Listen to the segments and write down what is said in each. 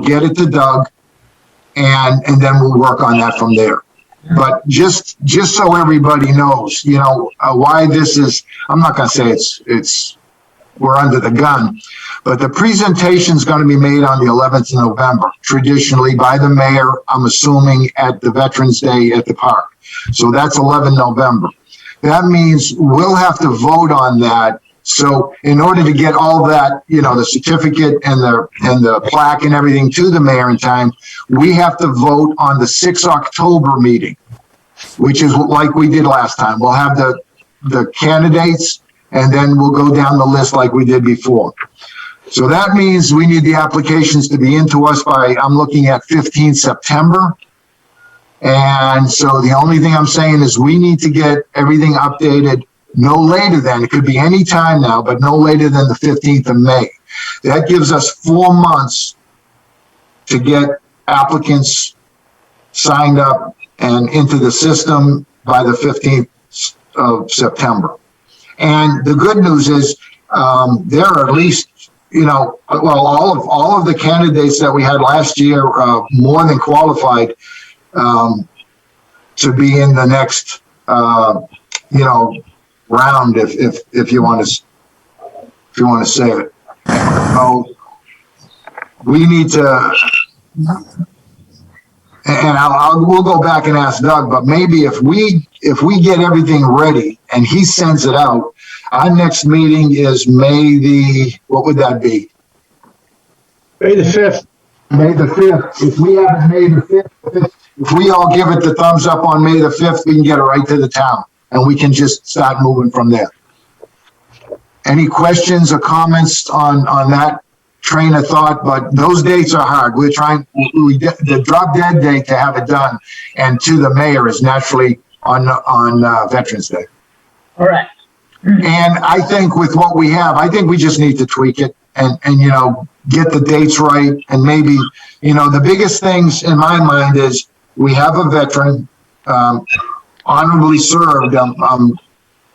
get it to Doug, and then we'll work on that from there. But just so everybody knows, why this is, I'm not going to say it's we're under the gun, but the presentation is going to be made on the 11th of November, traditionally by the mayor, I'm assuming at the Veterans Day at the park. So that's 11 November. That means we'll have to vote on that. So in order to get all that, the certificate and the plaque and everything to the mayor in time, we have to vote on the 6 October meeting, which is like we did last time. We'll have the candidates, and then we'll go down the list like we did before. So that means we need the applications to be into us by, I'm looking at 15 September. And so the only thing I'm saying is we need to get everything updated no later than, it could be any time now, but no later than the 15th of May. That gives us 4 months to get applicants signed up and into the system by the 15th of September. And the good news is there are at least, all of the candidates that we had last year more than qualified to be in the next, round, if you want to say it. So we need to, and we'll go back and ask Doug, but maybe if we get everything ready and he sends it out, our next meeting is what would that be? May the 5th. May the 5th. If we have it May the 5th, if we all give it the thumbs up on May the 5th, we can get it right to the town and we can just start moving from there. Any questions or comments on that train of thought? But those dates are hard. We're trying, the drop dead date to have it done and to the mayor is naturally on Veterans Day. All right. And I think with what we have, I think we just need to tweak it and get the dates right. And maybe, the biggest things in my mind is we have a veteran, honorably served, I'm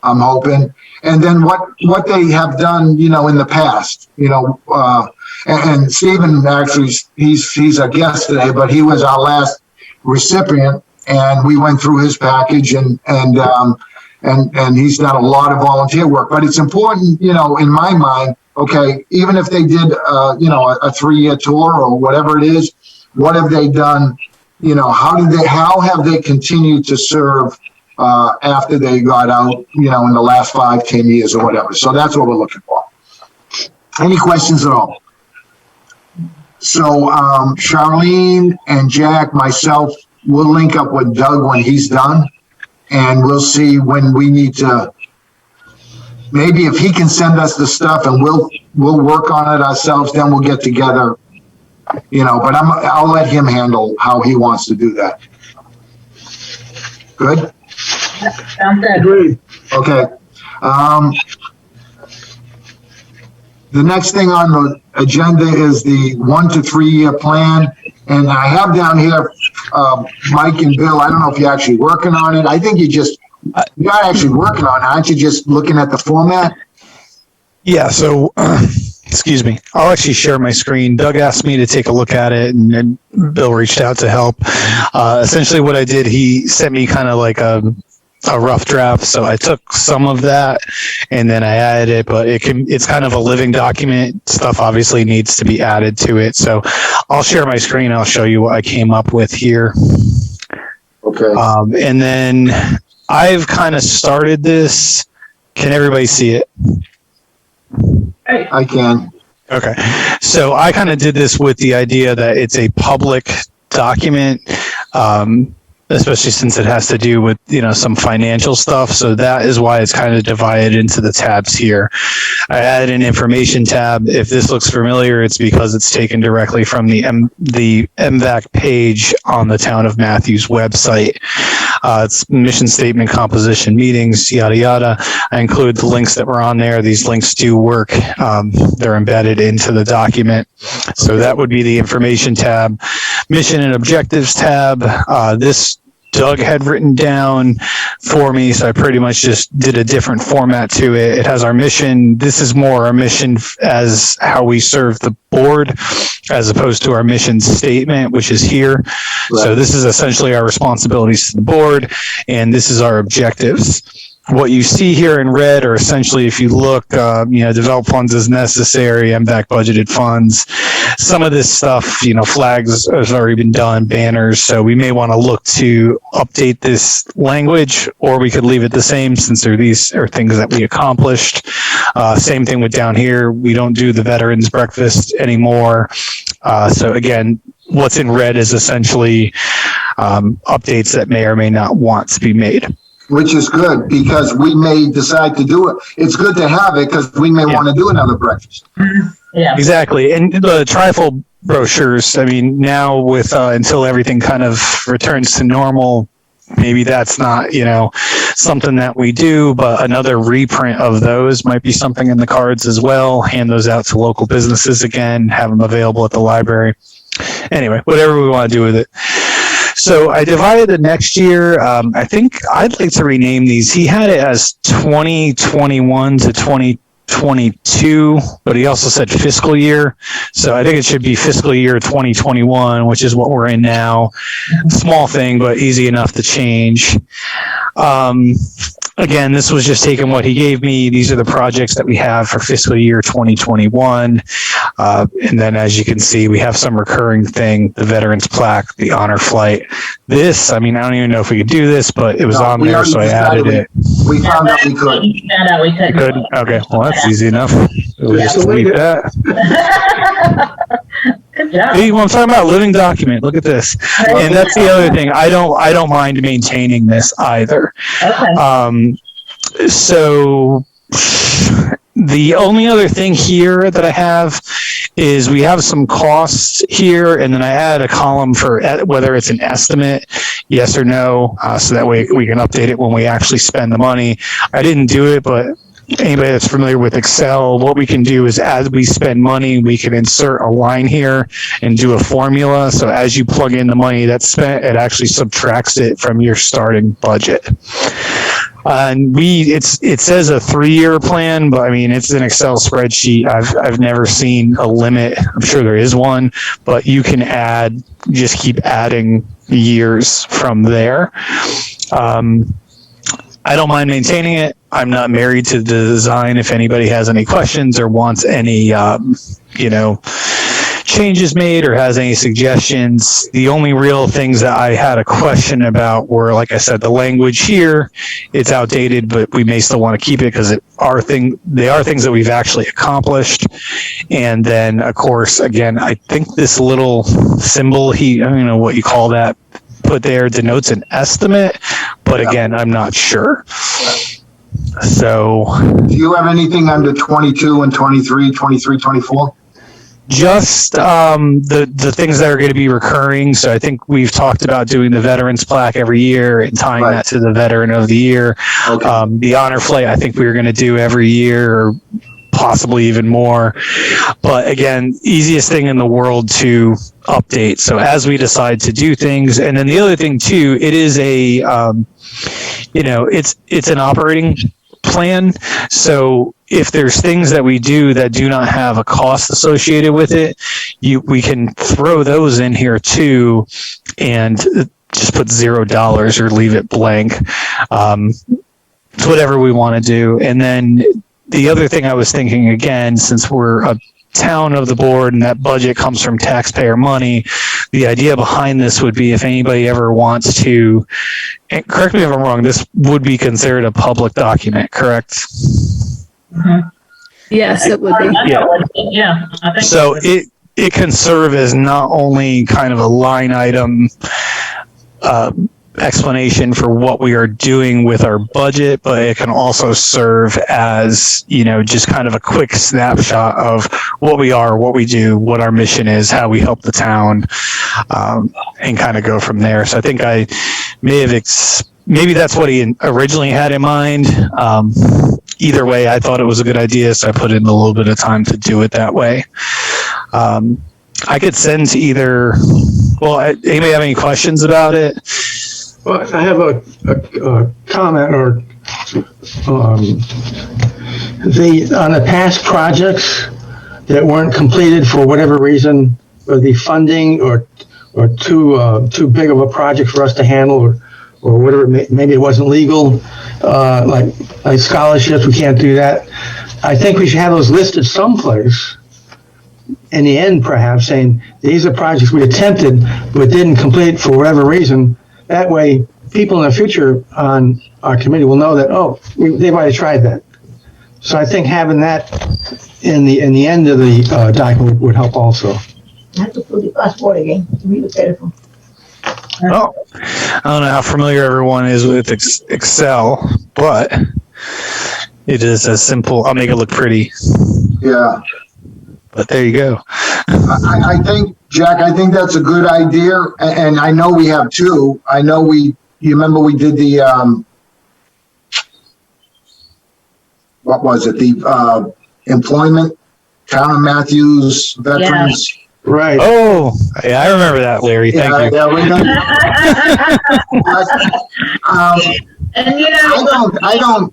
hoping. And then what they have done, in the past, and Stephen actually, he's a guest today, but he was our last recipient and we went through his package and he's done a lot of volunteer work. But it's important, in my mind, okay, even if they did, a 3-year tour or whatever it is, what have they done? How have they continued to serve after they got out, in the last 5-10 years or whatever. So that's what we're looking for. Any questions at all? So Charlene and Jack, myself, we'll link up with Doug when he's done. And we'll see when we need to, maybe if he can send us the stuff and we'll work on it ourselves, then we'll get together, but I'll let him handle how he wants to do that. Good? Sounds good. Agreed. Okay. The next thing on the agenda is the 1 to 3 year plan. And I have down here, Mike and Bill, I don't know if you're actually working on it. I think you're not actually working on it. Aren't you just looking at the format? Yeah, so, excuse me. I'll actually share my screen. Doug asked me to take a look at it, and Bill reached out to help. Essentially what I did, he sent me kind of like a rough draft. So I took some of that and then I added it, but it's kind of a living document. Stuff obviously needs to be added to it. So I'll share my screen. I'll show you what I came up with here. Okay. And then I've kind of started this. Can everybody see it? I can. Okay. So I kind of did this with the idea that it's a public document, especially since it has to do with, some financial stuff. So that is why it's kind of divided into the tabs here. I added an information tab. If this looks familiar, it's because it's taken directly from the MVAC page on the Town of Matthews website. It's mission statement, composition, meetings, yada, yada. I include the links that were on there. These links do work. They're embedded into the document. So that would be the information tab. Mission and objectives tab. This Doug had written down for me. So I pretty much just did a different format to it. It has our mission. This is more our mission as how we serve the board, as opposed to our mission statement, which is here. So this is essentially our responsibilities to the board, and this is our objectives. What you see here in red are essentially, if you look, develop funds as necessary, MVAC budgeted funds. Some of this stuff, flags has already been done, banners. So we may want to look to update this language, or we could leave it the same since these are things that we accomplished. Same thing with down here. We don't do the veterans breakfast anymore. So again, what's in red is essentially updates that may or may not want to be made. Which is good, because we may decide to do it. It's good to have it because we may want to do another breakfast. Yeah. Exactly. And the trifold brochures, I mean, now with until everything kind of returns to normal, maybe that's not, something that we do, but another reprint of those might be something in the cards as well. Hand those out to local businesses again, have them available at the library. Anyway, whatever we want to do with it. So I divided the next year. I think I'd like to rename these. He had it as 2021 to 2022, but he also said fiscal year. So I think it should be fiscal year 2021, which is what we're in now. Small thing, but easy enough to change. Again, this was just taking what he gave me. These are the projects that we have for fiscal year 2021. And then as you can see, we have some recurring thing, the veterans plaque, the honor flight. This, I don't even know if we could do this, but it was on there, so I added it. We found out we could. We found out we couldn't. Good. Okay. Well, that's easy enough. We'll just delete that. Good job. Hey, well, I'm talking about living document. Look at this. And that's the other thing. I don't mind maintaining this either. Okay. So the only other thing here that I have is we have some costs here, and then I add a column for whether it's an estimate, yes or no, so that way we can update it when we actually spend the money. I didn't do it, but anybody that's familiar with Excel, what we can do is as we spend money, we can insert a line here and do a formula. So as you plug in the money that's spent, it actually subtracts it from your starting budget. And it says a 3-year plan, but it's an Excel spreadsheet. I've never seen a limit. I'm sure there is one, but you can just keep adding years from there. I don't mind maintaining it. I'm not married to the design. If anybody has any questions or wants any, changes made or has any suggestions, the only real things that I had a question about were, like I said, the language here. It's outdated, but we may still want to keep it because they are things that we've actually accomplished. And then, of course, again, I think this little symbol, I don't know what you call that, put there denotes an estimate, but again, I'm not sure. So Do you have anything under 22 and 23, 24? just the things that are going to be recurring. So I think we've talked about doing the veterans plaque every year and tying Right. that to the veteran of the year. Okay. The honor flight, I think we were going to do every year, or possibly even more. But again, easiest thing in the world to update. So as we decide to do things, and then the other thing too, it is a, it's an operating plan. So if there's things that we do that do not have a cost associated with it, we can throw those in here too, and just put $0 or leave it blank. It's whatever we want to do. And then the other thing I was thinking, again, since we're a town of the board and that budget comes from taxpayer money, the idea behind this would be if anybody ever wants to, and correct me if I'm wrong, this would be considered a public document, correct? Yes, it would be. Yeah. I think So it can serve as not only kind of a line item explanation for what we are doing with our budget, but it can also serve as, just kind of a quick snapshot of what we are, what we do, what our mission is, how we help the town, and kind of go from there. So I think I may have, maybe that's what he originally had in mind. Either way, I thought it was a good idea, so I put in a little bit of time to do it that way. I could send to anybody have any questions about it? Well, I have a comment or, on the past projects that weren't completed for whatever reason, or the funding or too big of a project for us to handle or whatever, maybe it wasn't legal, like scholarships, we can't do that. I think we should have those listed someplace in the end, perhaps, saying, these are projects we attempted but didn't complete for whatever reason. That way, people in the future on our committee will know that, oh, they might have tried that. So I think having that in the end of the document would help also. That's a pretty passport again. Read the telephone. Well, I don't know how familiar everyone is with Excel, but it is as simple. I'll make it look pretty, Yeah. but there you go. I think, Jack, I think that's a good idea, and I know we have two. I know you remember we did the, what was it, the employment, Town of Matthews veterans. Right. Oh, yeah, I remember that, Larry. Thank you. Yeah, we know. And you know, I don't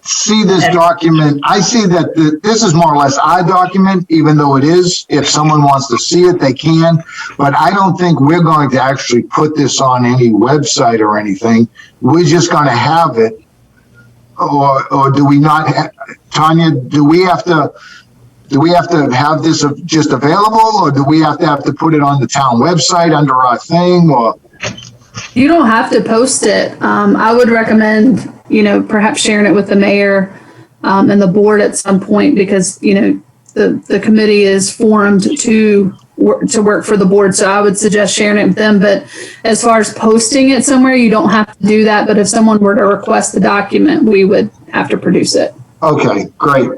see this document. I see that this is more or less our document, even though it is. If someone wants to see it, they can. But I don't think we're going to actually put this on any website or anything. We're just going to have it. Or do we not, Tanya, do we have to have this just available, or do we have to put it on the town website under our thing, or? You don't have to post it. I would recommend, perhaps sharing it with the mayor and the board at some point, because, the committee is formed to work for the board. So I would suggest sharing it with them. But as far as posting it somewhere, you don't have to do that. But if someone were to request the document, we would have to produce it. Okay, great.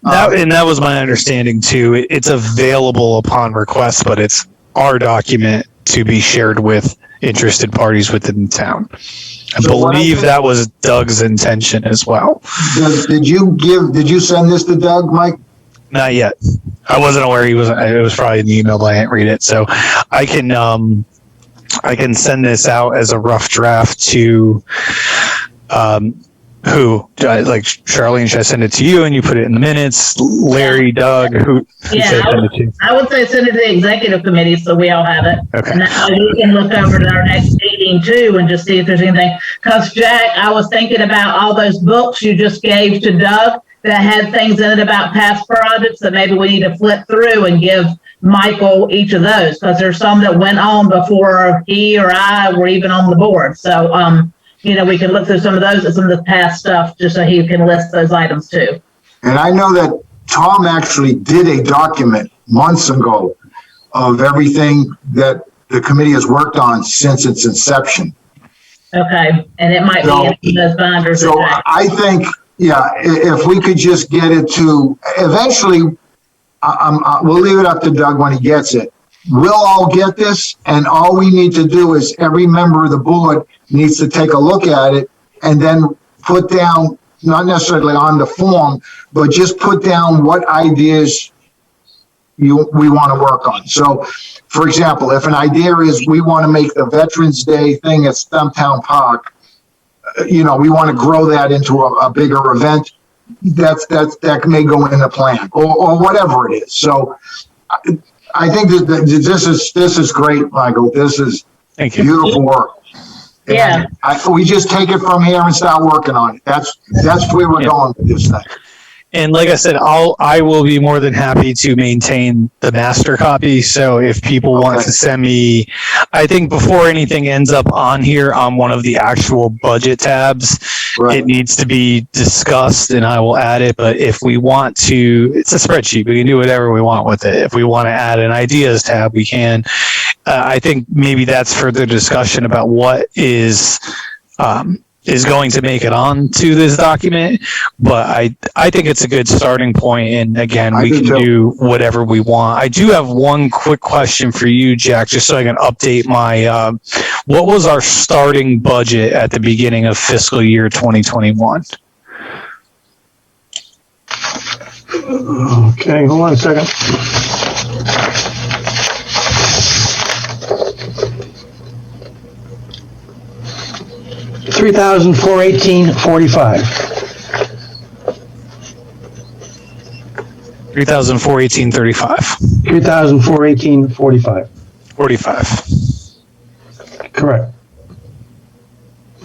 That was my understanding too. It's available upon request, but it's our document to be shared with interested parties within the town. I believe that was Doug's intention as well. Did you send this to Doug, Mike? Not yet. I wasn't aware it was probably in the email, but I didn't read it. So I can send this out as a rough draft to, like Charlene, should I send it to you and you put it in the minutes? Larry, Doug, who should I send it to? I would say send it to the executive committee so we all have it. Okay. And that way we can look over at our next meeting too and just see if there's anything. Because Jack, I was thinking about all those books you just gave to Doug that had things in it about past projects that maybe we need to flip through and give Michael each of those, because there's some that went on before he or I were even on the board. So, we can look through some of those and some of the past stuff just so he can list those items too. And I know that Tom actually did a document months ago of everything that the committee has worked on since its inception. Okay, and it might be in those binders. So I think, if we could just get it to, eventually, we'll leave it up to Doug when he gets it. We'll all get this, and all we need to do is every member of the board needs to take a look at it and then put down, not necessarily on the form, but just put down what ideas we want to work on. So, for example, if an idea is we want to make the Veterans Day thing at Stumptown Park, we want to grow that into a bigger event, that may go in the plan or whatever it is. So I think that this is great, Michael. This is Thank you. beautiful work. Yeah. We just take it from here and start working on it. That's where we're going with this thing. And like I said, I will be more than happy to maintain the master copy. So if people want to send me, I think before anything ends up on here on one of the actual budget tabs, it needs to be discussed and I will add it. But if we want to, it's a spreadsheet. We can do whatever we want with it. If we want to add an ideas tab, we can. I think maybe that's for the discussion about what is going to make it onto this document, but I think it's a good starting point, and again, we can do whatever we want. I do have one quick question for you, Jack, just so I can update my, what was our starting budget at the beginning of fiscal year 2021? Okay, hold on a second. $3,418.45. 3,418.35. $3,418.45. 45. Correct.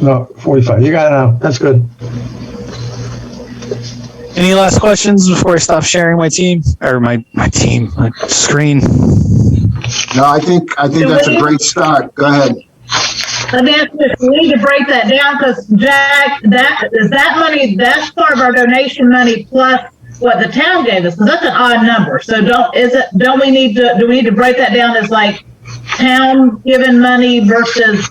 No, 45. You got it now. That's good. Any last questions before I stop sharing my team or my screen? No, I think that's a great start. Go ahead. Let me ask you, we need to break that down, because Jack, that money, that's part of our donation money plus what the town gave us, because that's an odd number. So do we need to break that down as like town given money versus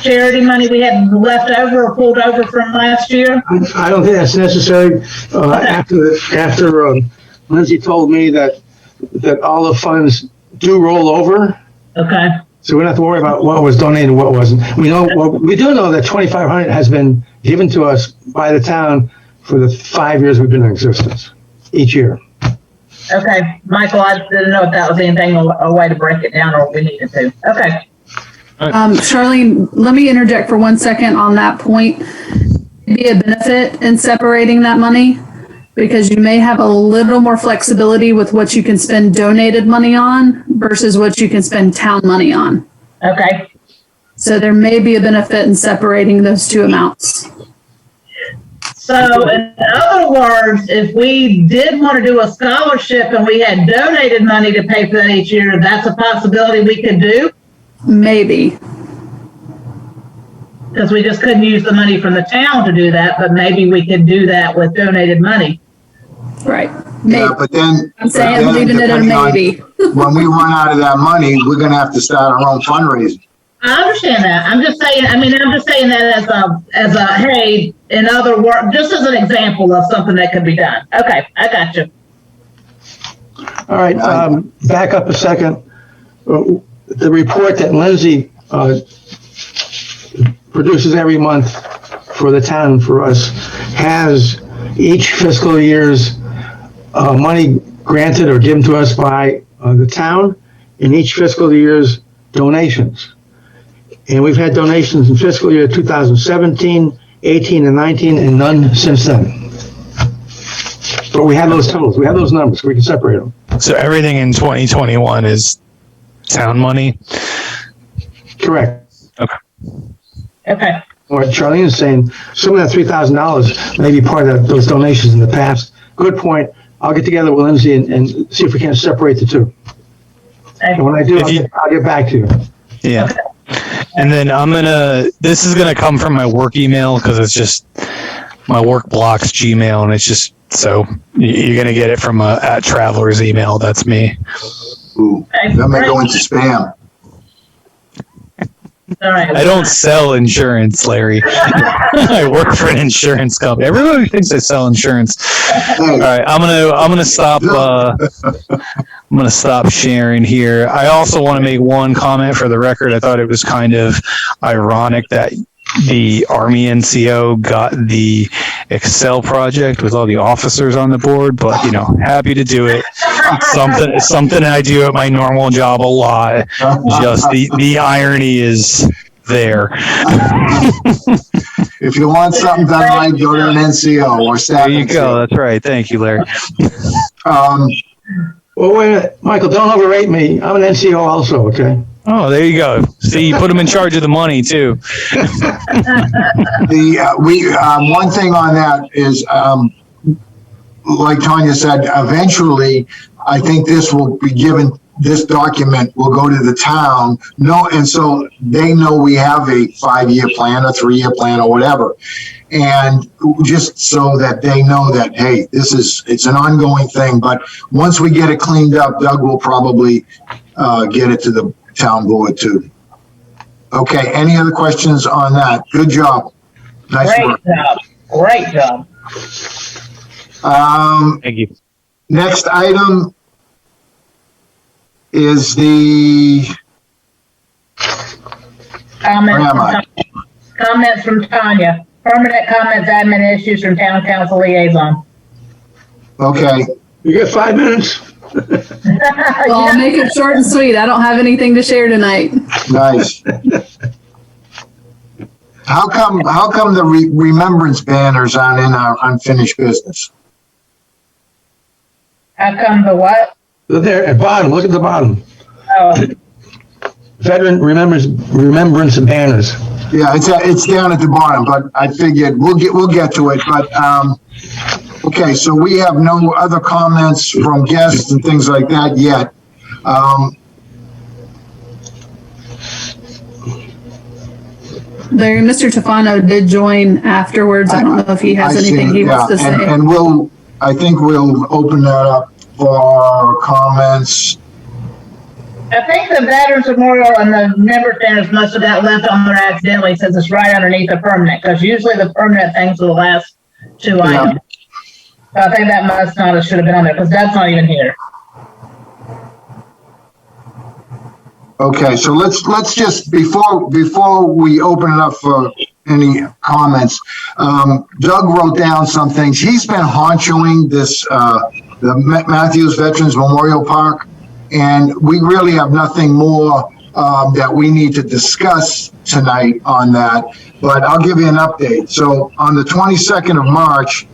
charity money we had left over or pulled over from last year? I don't think that's necessary. After Lindsay told me that all the funds do roll over, Okay. so we don't have to worry about what was donated and what wasn't. We do know that $2,500 has been given to us by the town for the 5 years we've been in existence, each year. Okay, Michael, I didn't know if that was anything, a way to break it down, or if we needed to. Okay. Charlene, let me interject for 1 second on that point. Be a benefit in separating that money, because you may have a little more flexibility with what you can spend donated money on versus what you can spend town money on. Okay. So there may be a benefit in separating those two amounts. So in other words, if we did want to do a scholarship and we had donated money to pay for that each year, that's a possibility we could do, Maybe. because we just couldn't use the money from the town to do that, but maybe we could do that with donated money. Right. Yeah, Maybe. but then. I'm saying I'm leaving it at a depending on- maybe. When we run out of that money, we're gonna have to start our own fundraising. I understand that. I'm just saying that as a, hey, in other words, just as an example of something that could be done. Okay, I got you. All right, back up a second. The report that Lindsay produces every month for the town, for us, has each fiscal year's money granted or given to us by the town, and each fiscal year's donations. And we've had donations in fiscal year 2017, 18, and 19, and none since then. But we have those totals, we have those numbers, we can separate them. So everything in 2021 is town money? Correct. Okay. What Charlene is saying, some of that $3,000 may be part of those donations in the past. Good point. I'll get together with Lindsay and see if we can separate the two. And when I do, I'll get back to you. Yeah. And then this is gonna come from my work email, because it's just, my work blocks Gmail, and it's just, so you're gonna get it from a @Travelers email. That's me. Ooh, that may go into spam. All right. I don't sell insurance, Larry. I work for an insurance company. Everybody thinks I sell insurance. All right, I'm gonna stop. I'm gonna stop sharing here. I also want to make one comment for the record. I thought it was kind of ironic that the Army NCO got the Excel project with all the officers on the board, but happy to do it. Something I do at my normal job a lot. Just the irony is there. If you want something done right, go to an NCO or staff. There you go. That's right. Thank you, Larry. Well, wait a minute. Michael, don't overrate me. I'm an NCO also, okay? Oh, there you go. See, you put them in charge of the money too. One thing on that is, like Tanya said, eventually, I think this will be given. This document will go to the town. And so they know we have a 5-year plan, a 3-year plan, or whatever, and just so that they know that, hey, it's an ongoing thing. But once we get it cleaned up, Doug will probably get it to the town board too. Okay, any other questions on that? Good job. Nice work. Great job. Thank you. Next item is the Comments from Tanya. Permanent comments, admin issues from town council liaison. Okay. You got 5 minutes? Well, I'll make it short and sweet. I don't have anything to share tonight. Nice. How come the remembrance banners aren't in our unfinished business? How come the what? There, at bottom, look at the bottom. Oh, Veteran remembrance banners. Yeah, it's down at the bottom, but I figured we'll get to it, but, okay, so we have no other comments from guests and things like that yet. Larry, Mr. Tofano did join afterwards. I don't know if he has I see, anything he wants to yeah, say. and I think we'll open that up for comments. I think the Veterans Memorial and the member centers must have got left on there accidentally since it's right underneath the permanent, because usually the permanent things are the last two items. So I think that must not have, should have been on there, because that's not even here. Okay, so let's just, before we open it up for any comments, Doug wrote down some things. He's been honchoing this, the Matthews Veterans Memorial Park, and we really have nothing more that we need to discuss tonight on that, but I'll give you an update. So on the 22nd of March,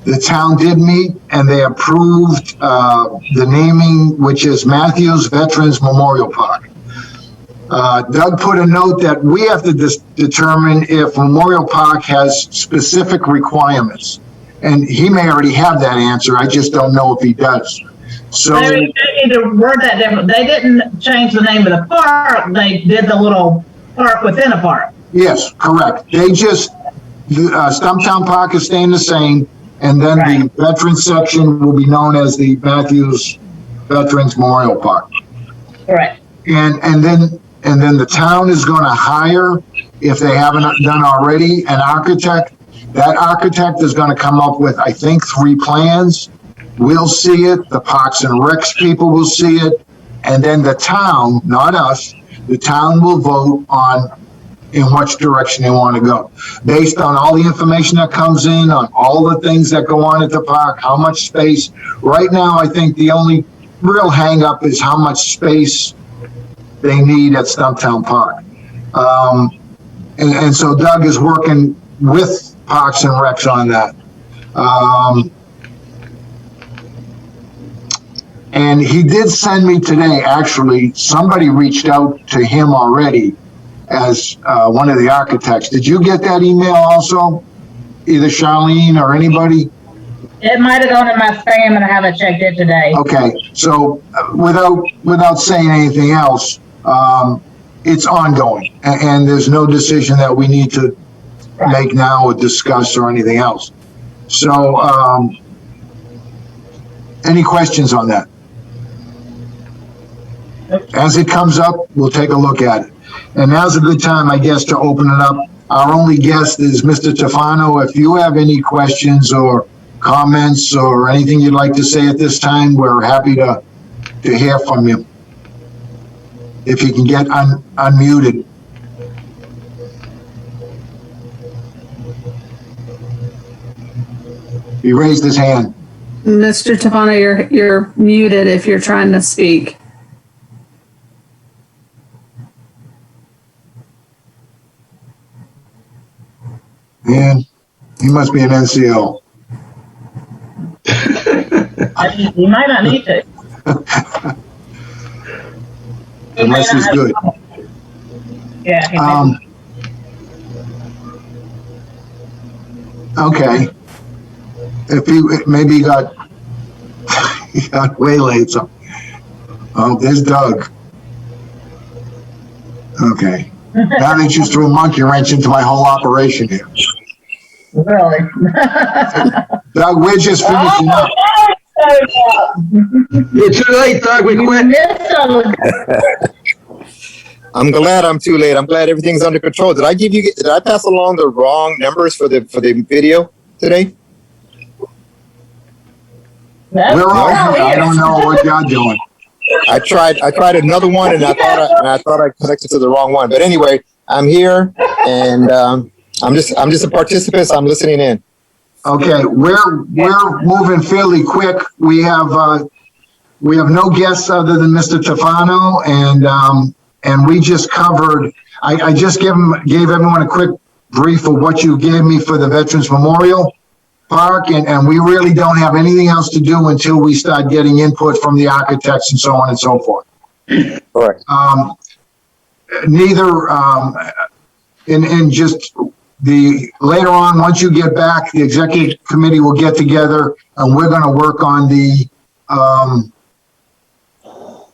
the town did meet and they approved the naming, which is Matthews Veterans Memorial Park. Doug put a note that we have to determine if Memorial Park has specific requirements. And he may already have that answer. I just don't know if he does. So Larry, they need to word that different. They didn't change the name of the park. They did the little park within a park. yes, correct. They just, Stumptown Park is staying the same. And then the veteran section will be known as the Matthews Veterans Memorial Park. Correct. And then the town is going to hire, if they haven't done already, an architect. That architect is going to come up with, I think, 3 plans. We'll see it. The Parks and Recs people will see it. And then the town, not us, the town will vote on in which direction they want to go. Based on all the information that comes in, on all the things that go on at the park, how much space. Right now, I think the only real hang up is how much space they need at Stumptown Park. And so Doug is working with Parks and Recs on that. And he did send me today, actually, somebody reached out to him already as one of the architects. Did you get that email also? Either Charlene or anybody? It might have gone in my spam and I haven't checked it today. Okay, so without saying anything else, it's ongoing, and there's no decision that we need to make now or discuss or anything else. So, any questions on that? As it comes up, we'll take a look at it. And now's a good time, I guess, to open it up. Our only guest is Mr. Tofano. If you have any questions or comments or anything you'd like to say at this time, we're happy to hear from you. If you can get unmuted. He raised his hand. Mr. Tofano, you're muted if you're trying to speak. Man, he must be an NCO. You might not need to. Unless he's good. Yeah. he may. Okay. If maybe he got waylaid. So, oh, there's Doug. Okay. Now they just threw a monkey wrench into my whole operation here. Really? Doug, we're just finishing up. You're too late, Doug. We quit. I'm glad I'm too late. I'm glad everything's under control. Did I pass along the wrong numbers for the video today? We're on. I don't know what y'all doing. I tried another one and I thought I connected to the wrong one. But anyway, I'm here and I'm just a participant. So I'm listening in. Okay, we're moving fairly quick. We have no guests other than Mr. Tofano, and we just covered. I just gave everyone a quick brief of what you gave me for the Veterans Memorial Park, and we really don't have anything else to do until we start getting input from the architects and so on and so forth. Correct. And just later on, once you get back, the executive committee will get together and we're gonna work on the,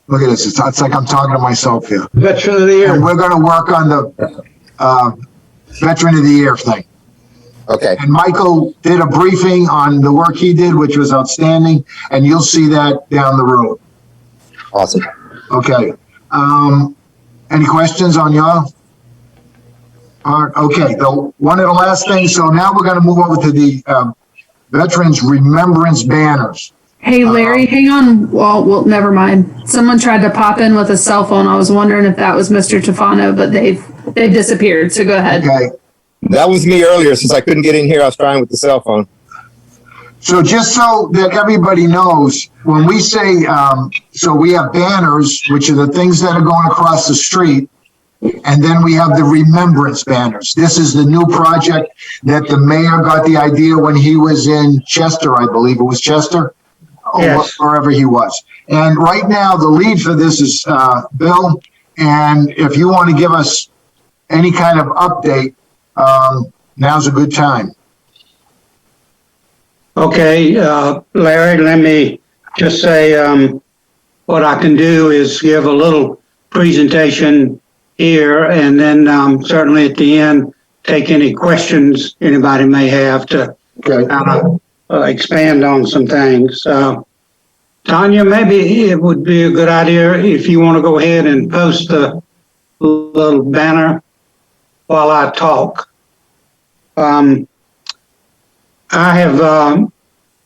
look at this, it's like I'm talking to myself here. Veteran of the Year. And we're gonna work on the, Veteran of the Year thing. Okay. And Michael did a briefing on the work he did, which was outstanding, and you'll see that down the road. Awesome. Okay. Any questions on y'all? Okay, one of the last things, so now we're gonna move over to the, Veterans Remembrance Banners. Hey, Larry, hang on. Well, never mind. Someone tried to pop in with a cell phone. I was wondering if that was Mr. Tufano, but they've disappeared. So go ahead. Okay, That was me earlier. Since I couldn't get in here, I was trying with the cell phone. so just so that everybody knows, when we say, so we have banners, which are the things that are going across the street, and then we have the remembrance banners. This is the new project that the mayor got the idea when he was in Chester, I believe it was Chester, or Yes. wherever he was. And right now, the lead for this is Bill, and if you want to give us any kind of update, now's a good time. Okay, Larry, let me just say, what I can do is give a little presentation here, and then certainly at the end, take any questions anybody may have to Okay. expand on some things. Tanya, maybe it would be a good idea if you want to go ahead and post the little banner while I talk. I have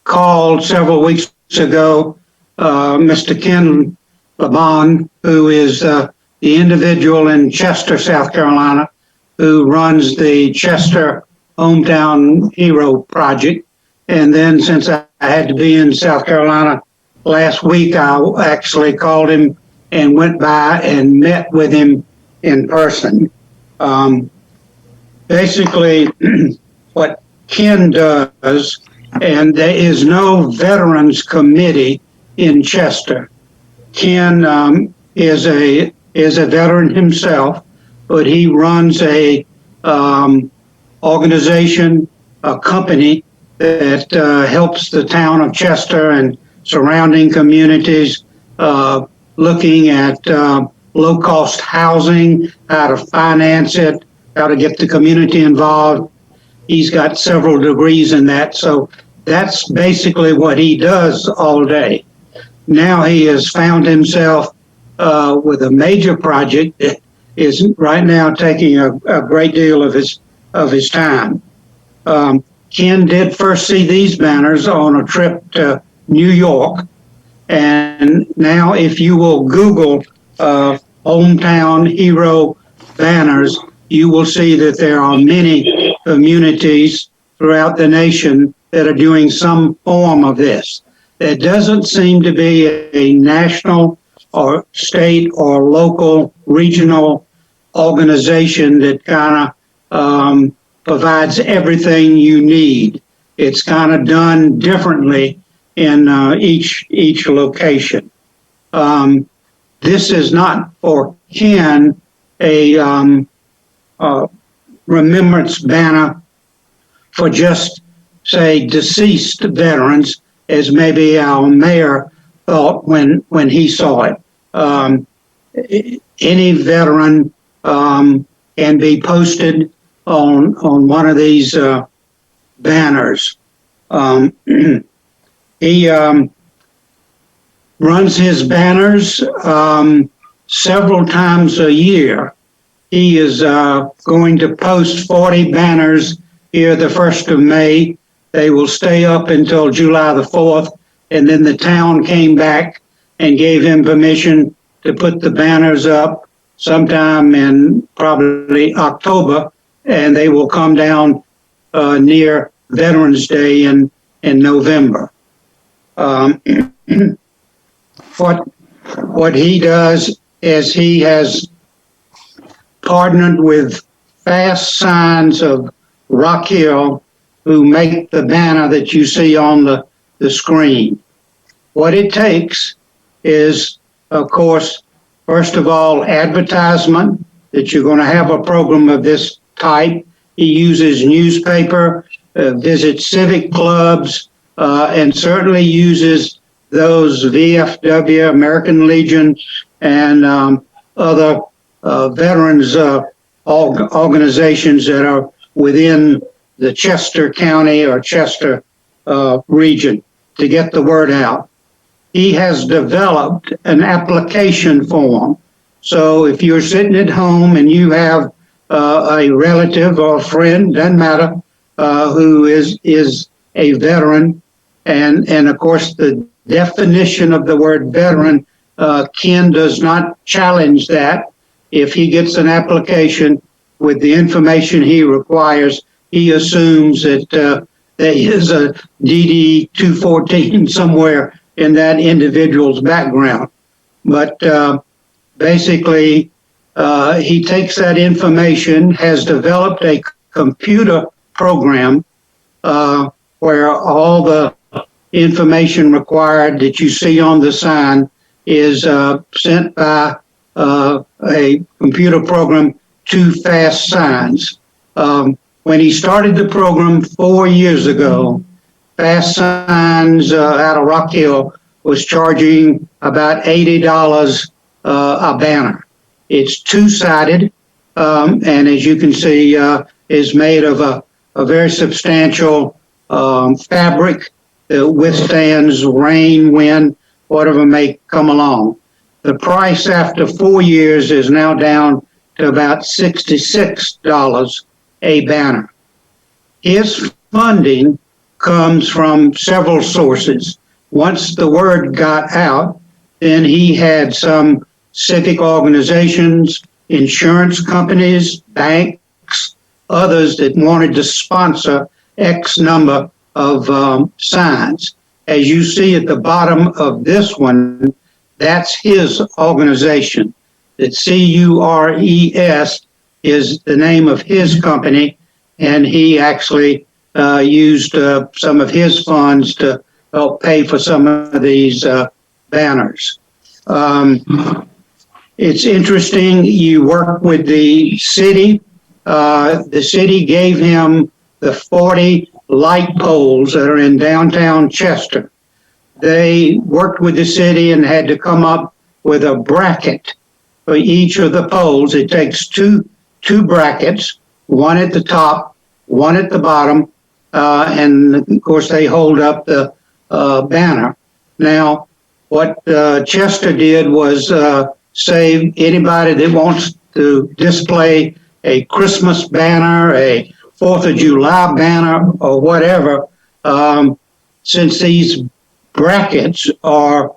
called several weeks ago Mr. Ken LeBon, who is the individual in Chester, South Carolina, who runs the Chester Hometown Hero Project. And then since I had to be in South Carolina last week, I actually called him and went by and met with him in person. Basically, what Ken does, and there is no veterans committee in Chester. Ken is a veteran himself, but he runs a organization, a company that helps the town of Chester and surrounding communities looking at low-cost housing, how to finance it, how to get the community involved. He's got several degrees in that, so that's basically what he does all day. Now he has found himself with a major project that is right now taking a great deal of his time. Ken did first see these banners on a trip to New York, and now if you will Google Hometown Hero banners, you will see that there are many communities throughout the nation that are doing some form of this. There doesn't seem to be a national or state or local regional organization that kind of provides everything you need. It's kind of done differently in each location. This is not for Ken a remembrance banner for just, say, deceased veterans, as maybe our mayor thought when he saw it. Any veteran can be posted on one of these banners. He runs his banners several times a year. He is going to post 40 banners here the 1st of May. They will stay up until July the 4th, and then the town came back and gave him permission to put the banners up sometime in probably October, and they will come down near Veterans Day in November. What he does is he has partnered with Fast Signs of Rock Hill, who make the banner that you see on the screen. What it takes is, of course, first of all, advertisement that you're going to have a program of this type. He uses newspaper, visits civic clubs, and certainly uses those VFW, American Legion, and other veterans organizations that are within the Chester County or Chester region to get the word out. He has developed an application form. So if you're sitting at home and you have a relative or a friend, doesn't matter, who is a veteran, and of course the definition of the word veteran, Ken does not challenge that. If he gets an application with the information he requires, he assumes that there is a DD 214 somewhere in that individual's background. But basically, he takes that information, has developed a computer program where all the information required that you see on the sign is sent by a computer program to Fast Signs. When he started the program 4 years ago, Fast Signs out of Rock Hill was charging about $80 a banner. It's two-sided, and as you can see, is made of a very substantial fabric that withstands rain, wind, whatever may come along. The price after 4 years is now down to about $66 a banner. His funding comes from several sources. Once the word got out, then he had some civic organizations, insurance companies, banks, others that wanted to sponsor X number of signs. As you see at the bottom of this one, that's his organization. That CURES is the name of his company, and he actually used some of his funds to help pay for some of these banners. It's interesting, you work with the city. The city gave him the 40 light poles that are in downtown Chester. They worked with the city and had to come up with a bracket for each of the poles. It takes two brackets, one at the top, one at the bottom, and of course they hold up the banner. Now, what Chester did was say anybody that wants to display a Christmas banner, a 4th of July banner, or whatever, since these brackets are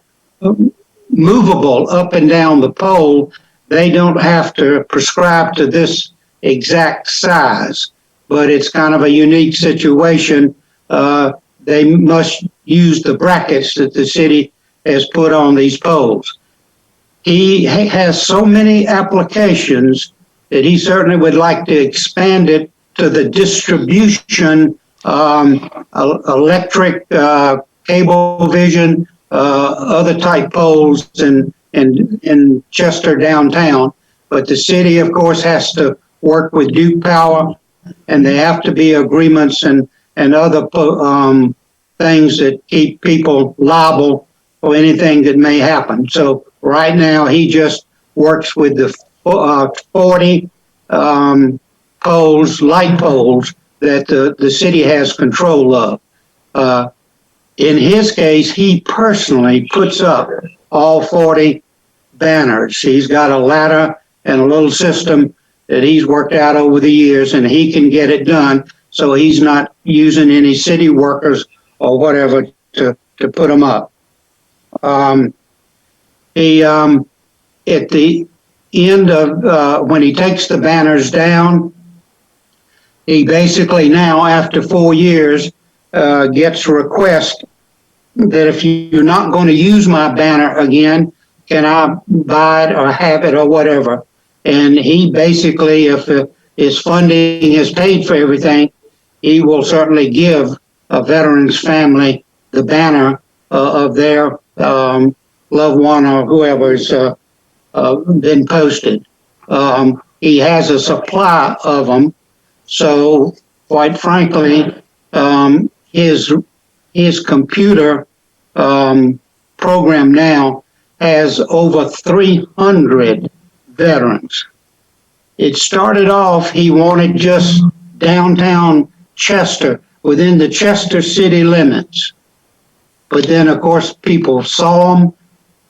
movable up and down the pole, they don't have to prescribe to this exact size, but it's kind of a unique situation. They must use the brackets that the city has put on these poles. He has so many applications that he certainly would like to expand it to the distribution, electric, cable vision, other type poles in Chester downtown. But the city, of course, has to work with Duke Power, and there have to be agreements and other things that keep people liable for anything that may happen. So right now, he just works with the 40 poles, light poles, that the city has control of. In his case, he personally puts up all 40 banners. He's got a ladder and a little system that he's worked out over the years, and he can get it done. So he's not using any city workers or whatever to put them up. He at the end of when he takes the banners down, he basically now, after 4 years, gets a request that if you're not going to use my banner again, can I buy it or have it or whatever? And he basically, if his funding has paid for everything, he will certainly give a veteran's family the banner of their loved one or whoever's been posted. He has a supply of them, so quite frankly, his computer program now has over 300 veterans. It started off, he wanted just downtown Chester, within the Chester city limits. But then, of course, people saw them,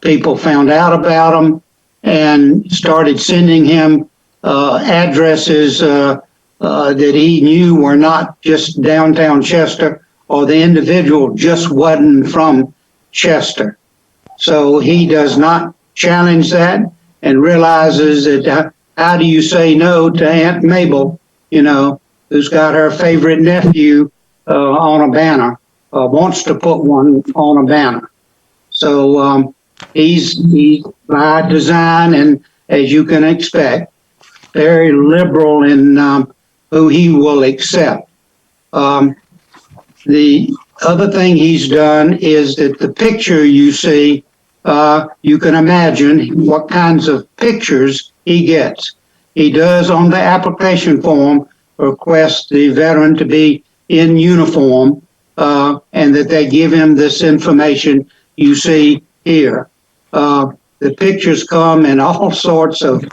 people found out about them, and started sending him addresses that he knew were not just downtown Chester, or the individual just wasn't from Chester. So he does not challenge that and realizes that how do you say no to Aunt Mabel, you know, who's got her favorite nephew on a banner, wants to put one on a banner. So he's by design, and as you can expect, very liberal in who he will accept. The other thing he's done is that the picture you see, you can imagine what kinds of pictures he gets. He does on the application form request the veteran to be in uniform and that they give him this information you see here. The pictures come in all sorts of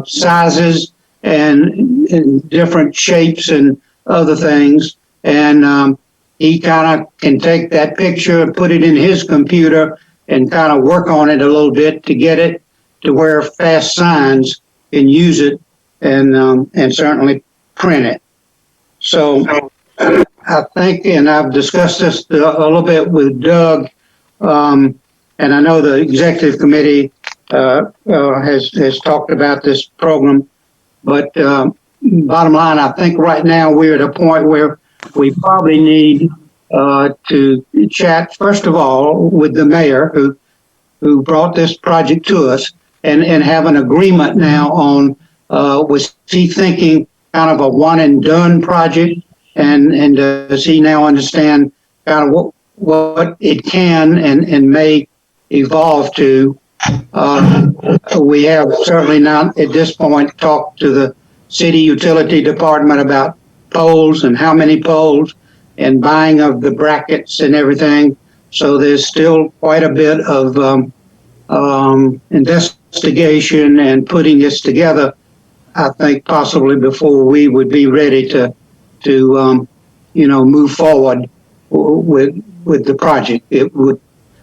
sizes and different shapes and other things. And he kind of can take that picture and put it in his computer and kind of work on it a little bit to get it to where Fast Signs can use it and certainly print it. So I think, and I've discussed this a little bit with Doug, and I know the executive committee has talked about this program, but bottom line, I think right now we're at a point where we probably need to chat, first of all, with the mayor who brought this project to us and have an agreement now on, was he thinking kind of a one and done project? And does he now understand kind of what it can and may evolve to? We have certainly not at this point talked to the city utility department about poles and how many poles and buying of the brackets and everything. So there's still quite a bit of investigation and putting this together, I think possibly before we would be ready to move forward with the project.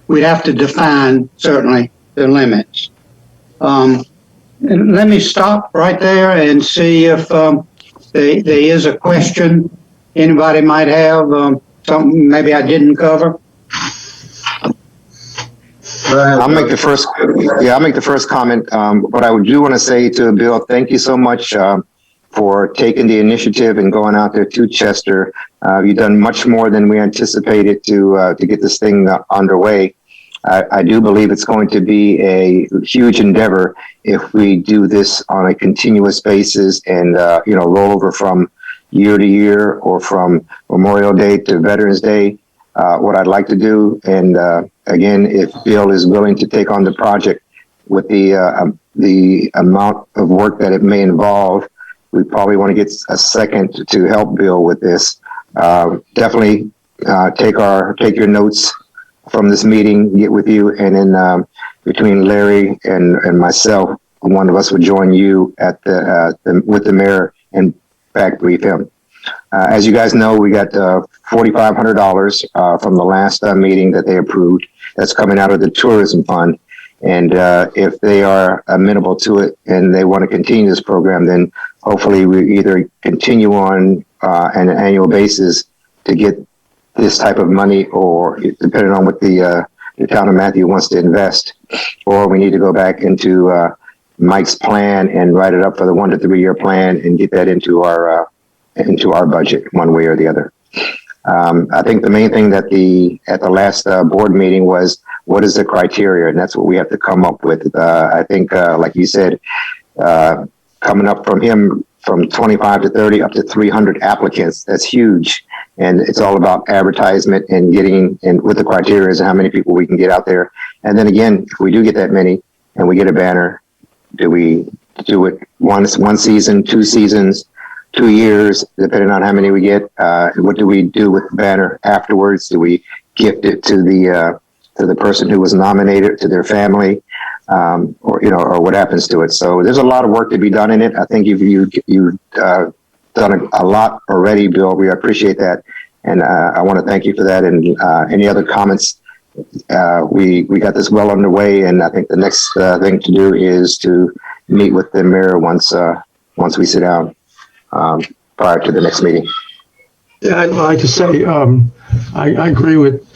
We'd have to define certainly the limits. And let me stop right there and see if there is a question anybody might have, something maybe I didn't cover. I'll make the first comment. What I do want to say to Bill, thank you so much for taking the initiative and going out there to Chester. You've done much more than we anticipated to get this thing underway. I do believe it's going to be a huge endeavor if we do this on a continuous basis and roll over from year to year or from Memorial Day to Veterans Day. What I'd like to do, and again, if Bill is willing to take on the project with the amount of work that it may involve, we probably want to get a second to help Bill with this. Definitely take your notes from this meeting, get with you, and then between Larry and myself, one of us would join you at with the mayor and back brief him. As you guys know, we got $4,500 from the last meeting that they approved. That's coming out of the tourism fund. And if they are amenable to it and they want to continue this program, then hopefully we either continue on an annual basis to get this type of money, or depending on what the town of Matthew wants to invest, or we need to go back into Mike's plan and write it up for the 1 to 3 year plan and get that into our budget one way or the other. I think the main thing that at the last board meeting was, what is the criteria? And that's what we have to come up with. I think, like you said, coming up from him from 25 to 30 up to 300 applicants. That's huge. And it's all about advertisement and getting in with the criteria is how many people we can get out there. And then again, if we do get that many and we get a banner, do we do it one season, 2 seasons, 2 years, depending on how many we get? What do we do with the banner afterwards? Do we gift it to the person who was nominated, to their family, or what happens to it? So there's a lot of work to be done in it. I think you've done a lot already, Bill. We appreciate that, and I want to thank you for that. And any other comments? We got this well underway, and I think the next thing to do is to meet with the mayor once we sit down prior to the next meeting. Yeah, I'd like to say, I agree with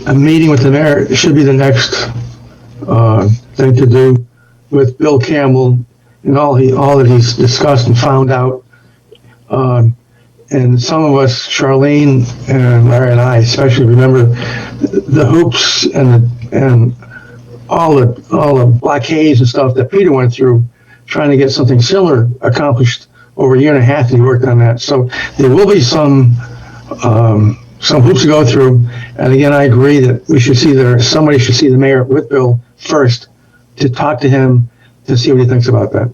a meeting with the mayor. It should be the next thing to do with Bill Campbell and all that he's discussed and found out. And some of us, Charlene and Larry and I especially, remember the hoops and all the blockades and stuff that Peter went through trying to get something similar accomplished over a year and a half. He worked on that. So there will be some hoops to go through. And again, I agree that somebody should see the mayor with Bill first to talk to him to see what he thinks about that.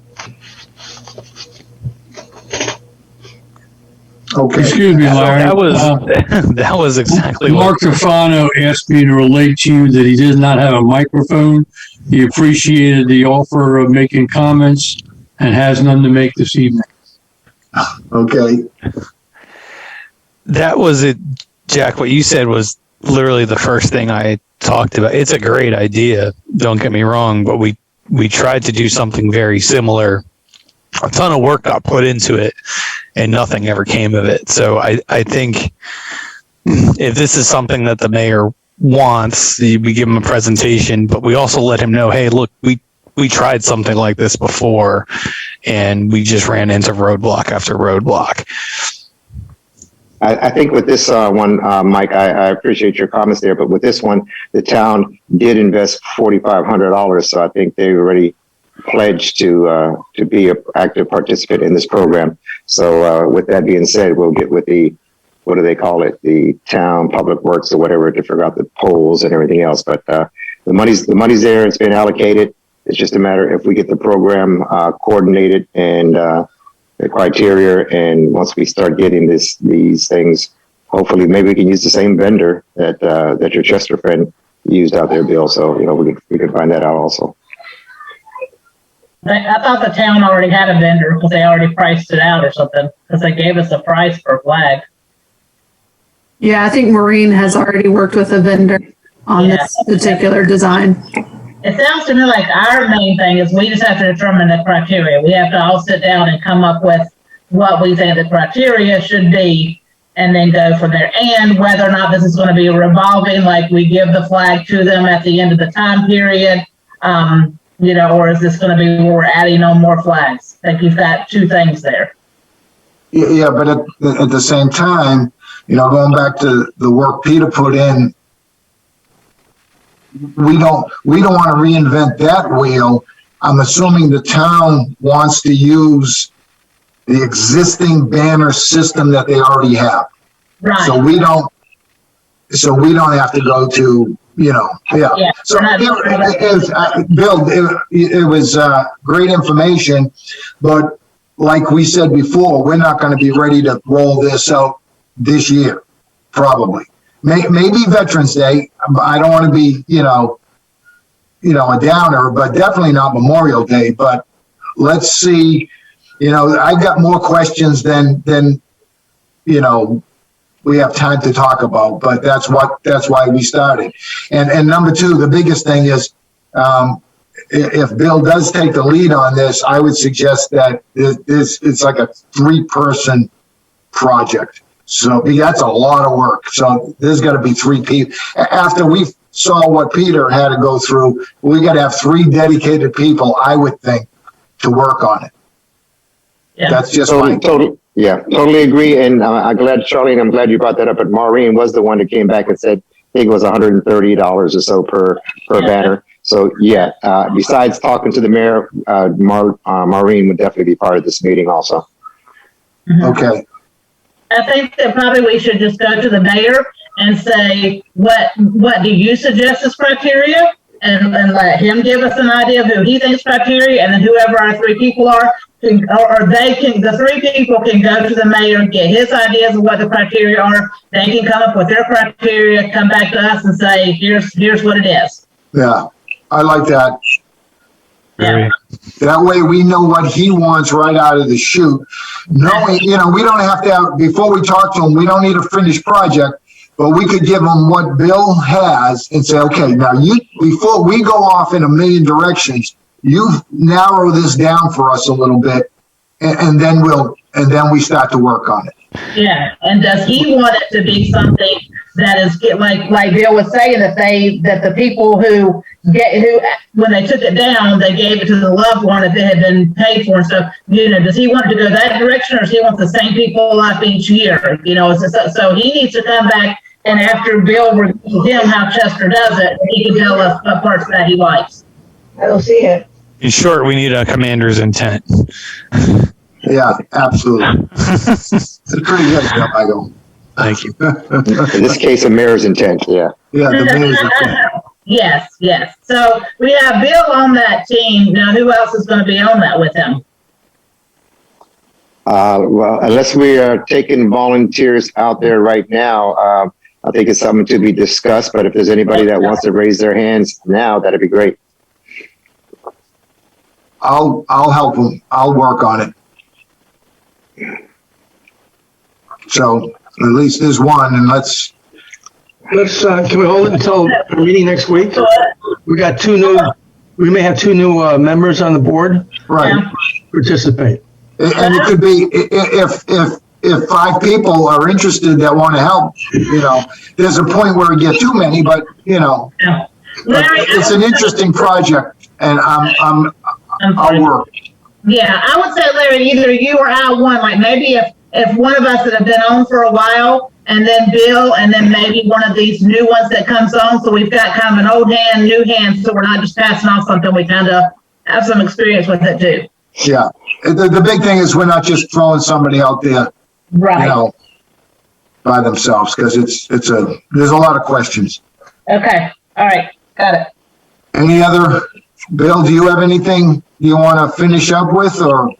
Okay. Excuse me, Larry. That was exactly Mark Trofano asked me to relate to you that he did not have a microphone. He appreciated the offer of making comments and has none to make this evening. Okay. That was it, Jack. What you said was literally the first thing I talked about. It's a great idea. Don't get me wrong, but we tried to do something very similar. A ton of work got put into it and nothing ever came of it. So I think if this is something that the mayor wants, we give him a presentation, but we also let him know, hey, look, we tried something like this before and we just ran into roadblock after roadblock. I think with this one, Mike, I appreciate your comments there, but with this one, the town did invest $4,500, so I think they already pledged to be an active participant in this program. So with that being said, we'll get with what do they call it, the town public works or whatever, to figure out the polls and everything else. But the money's there. It's been allocated. It's just a matter if we get the program coordinated and the criteria, and once we start getting these things, hopefully maybe we can use the same vendor that your Chester friend used out there, Bill. So we can find that out also. I thought the town already had a vendor because they already priced it out or something, because they gave us a price per flag. Yeah, I think Maureen has already worked with a vendor on this particular design. It sounds to me like our main thing is we just have to determine the criteria. We have to all sit down and come up with what we think the criteria should be and then go from there. And whether or not this is going to be revolving, like we give the flag to them at the end of the time period, or is this going to be where we're adding on more flags? I think you've got two things there. Yeah, but at the same time, going back to the work Peter put in, we don't want to reinvent that wheel. I'm assuming the town wants to use the existing banner system that they already have. Right. So we don't have to go to, yeah. So Bill, it was great information, but like we said before, we're not going to be ready to roll this out this year, probably. Maybe Veterans Day. I don't want to be, a downer, but definitely not Memorial Day. But let's see. I got more questions than we have time to talk about. But that's why we started. And number two, the biggest thing is, if Bill does take the lead on this, I would suggest that it's like a 3-person project. So that's a lot of work. So there's got to be 3 people. After we saw what Peter had to go through, we got to have 3 dedicated people, I would think, to work on it. Yeah. That's just totally agree. And I'm glad, Charlene, I'm glad you brought that up. But Maureen was the one that came back and said, I think it was $130 or so per banner. So besides talking to the mayor, Maureen would definitely be part of this meeting also. Okay, I think that probably we should just go to the mayor and say, what do you suggest as criteria? And let him give us an idea of who he thinks criteria, and then whoever our three people are, the three people can go to the mayor and get his ideas of what the criteria are. They can come up with their criteria, come back to us and say, here's what it is. yeah, I like that. Yeah. That way we know what he wants right out of the chute. Knowing, we don't have to have, before we talk to him, we don't need a finished project, but we could give him what Bill has and say, okay, now before we go off in a million directions, you narrow this down for us a little bit, and then we start to work on it. Yeah, and does he want it to be something that is like Bill was saying, that the people who when they took it down, they gave it to the loved one if it had been paid for and stuff. Does he want to go that direction, or does he want the same people up each year? So he needs to come back, and after Bill reviews him how Chester does it, he can tell us what parts that he likes. I don't see it. In short, we need a commander's intent. Yeah, absolutely. It's pretty good, Bill, I go. Thank you. In this case, a mayor's intent, yeah. Yeah, the mayor's intent. Yes. So we have Bill on that team. Now, who else is going to be on that with him? Well, unless we are taking volunteers out there right now, I think it's something to be discussed, but if there's anybody that wants to raise their hands now, that'd be great. I'll help him. I'll work on it. So at least there's one, and let's, can we hold it until our meeting next week? We may have two new members on the board right. participate. And it could be, if 5 people are interested that want to help, there's a point where we get too many, but, it's an interesting project, and I'll work. Yeah, I would say, Larry, either you or I one, like maybe if one of us that have been on for a while, and then Bill, and then maybe one of these new ones that comes on, so we've got kind of an old hand, new hand, so we're not just passing off something, we kind of have some experience with it too. Yeah, the big thing is we're not just throwing somebody out there, Right. by themselves, because there's a lot of questions. Okay, all right, got it. Any other, Bill, do you have anything you want to finish up with, or?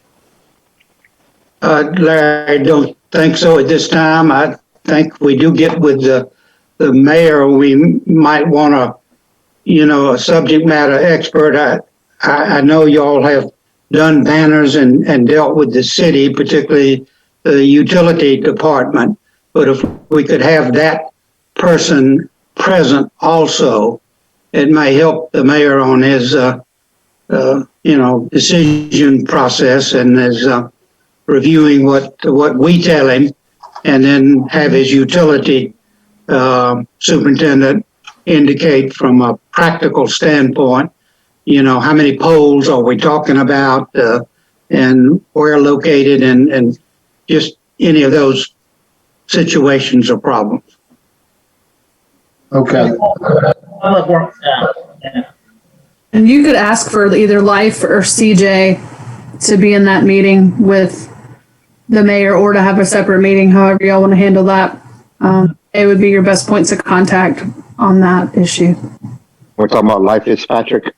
Larry, I don't think so at this time. I think we do get with the mayor. We might want a subject matter expert. I know y'all have done banners and dealt with the city, particularly the utility department. But if we could have that person present also, it may help the mayor on his, decision process and his reviewing what we tell him, and then have his utility superintendent indicate from a practical standpoint, how many poles are we talking about, and where located, and just any of those situations or problems. Okay, Public works, yeah. And you could ask for either Life or CJ to be in that meeting with the mayor, or to have a separate meeting, however y'all want to handle that. It would be your best points of contact on that issue. We're talking about Life Fitzpatrick.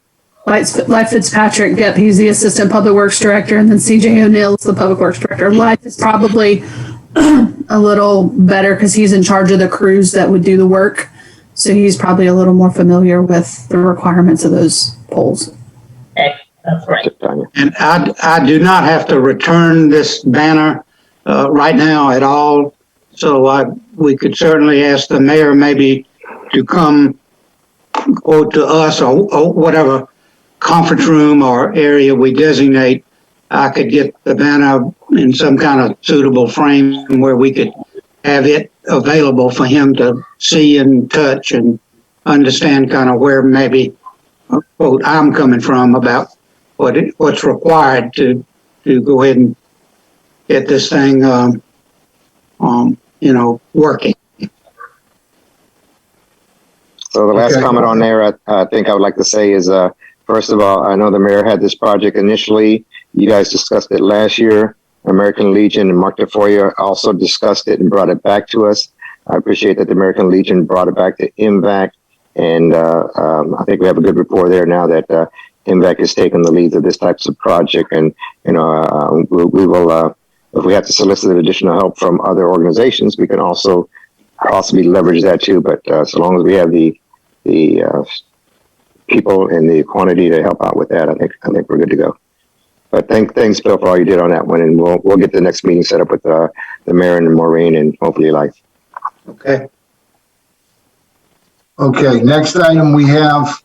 Life Fitzpatrick, yep, he's the assistant public works director, and then CJ O'Neill is the public works director. Life is probably a little better because he's in charge of the crews that would do the work. So he's probably a little more familiar with the requirements of those poles. Okay, that's right. And I do not have to return this banner right now at all. So we could certainly ask the mayor maybe to come quote to us, or whatever conference room or area we designate. I could get the banner in some kind of suitable frame where we could have it available for him to see and touch and understand kind of where maybe quote I'm coming from about what's required to go ahead and get this thing working. So the last Okay. comment on there, I think I would like to say is, first of all, I know the mayor had this project initially. You guys discussed it last year. American Legion and Mark DeFoyer also discussed it and brought it back to us. I appreciate that the American Legion brought it back to MVAC, and I think we have a good rapport there now that MVAC is taking the lead of this type of project. And we will, if we have to solicit additional help from other organizations, we can also possibly leverage that too. But so long as we have the people and the quantity to help out with that, I think we're good to go. But thanks, Bill, for all you did on that one, and we'll get the next meeting set up with the mayor and Maureen, and hopefully Life. Okay. Okay, next item we have,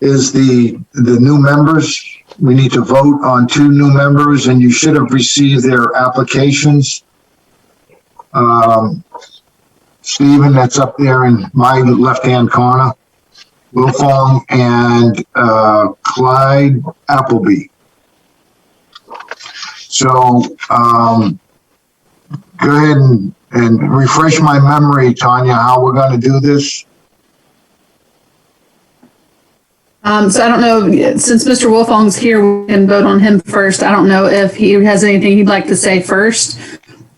is the new members. We need to vote on 2 new members, and you should have received their applications. Stephen, that's up there in my left-hand corner. Will Fong and Clyde Appleby. So go ahead and refresh my memory, Tanya, how we're going to do this. So I don't know, since Mr. Wolfong's here, we can vote on him first. I don't know if he has anything he'd like to say first.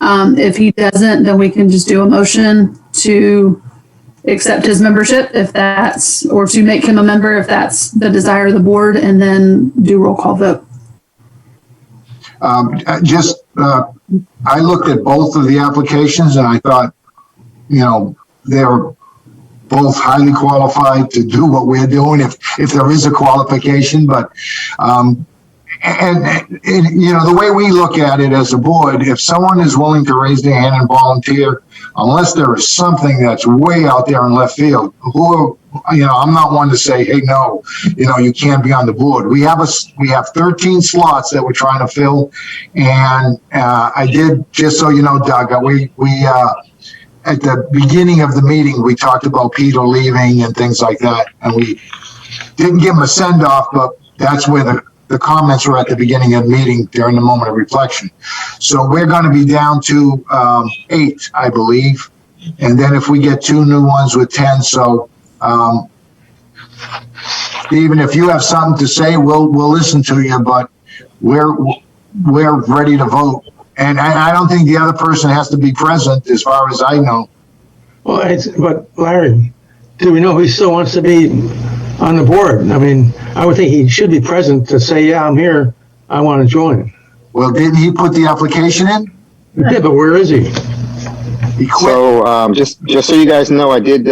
If he doesn't, then we can just do a motion to accept his membership if that's, or to make him a member if that's the desire of the board, and then do roll call vote. I looked at both of the applications and I thought, they're both highly qualified to do what we're doing if there is a qualification, but the way we look at it as a board, if someone is willing to raise their hand and volunteer, unless there is something that's way out there in left field, I'm not one to say, hey, no, you can't be on the board. We have 13 slots that we're trying to fill, and I did, just so you know, Doug, we at the beginning of the meeting, we talked about Peter leaving and things like that, and we didn't give him a send-off, but that's where the comments were at the beginning of the meeting during the moment of reflection. So we're going to be down to 8, I believe. And then if we get 2 new ones with 10, so Stephen, if you have something to say, we'll listen to you, but we're ready to vote. And I don't think the other person has to be present as far as I know. Well, but Larry, do we know he still wants to be on the board? I mean, I would think he should be present to say, yeah, I'm here, I want to join. Well, didn't he put the application in? Yeah, but where is he? He quit. So just so you guys know, I did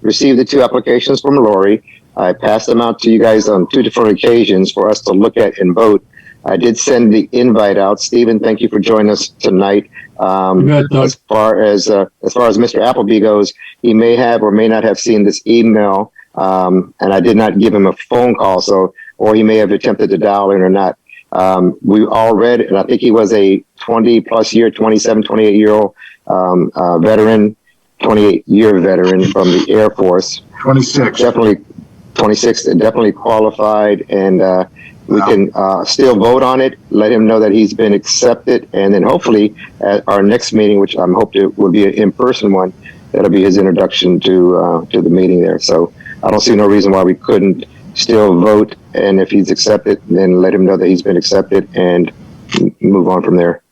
receive the 2 applications from Lori. I passed them out to you guys on 2 different occasions for us to look at and vote. I did send the invite out. Stephen, thank you for joining us tonight. As far as Mr. Appleby goes, he may have or may not have seen this email, and I did not give him a phone call, or he may have attempted to dial in or not. We all read, and I think he was a 20-plus year, 27, 28-year-old veteran, 28-year veteran from the Air Force. 26. Definitely 26, definitely qualified, and we can still vote on it, let him know that he's been accepted, and then hopefully at our next meeting, which I'm hoping will be an in-person one, that'll be his introduction to the meeting there. So I don't see no reason why we couldn't still vote, and if he's accepted, then let him know that he's been accepted and move on from there.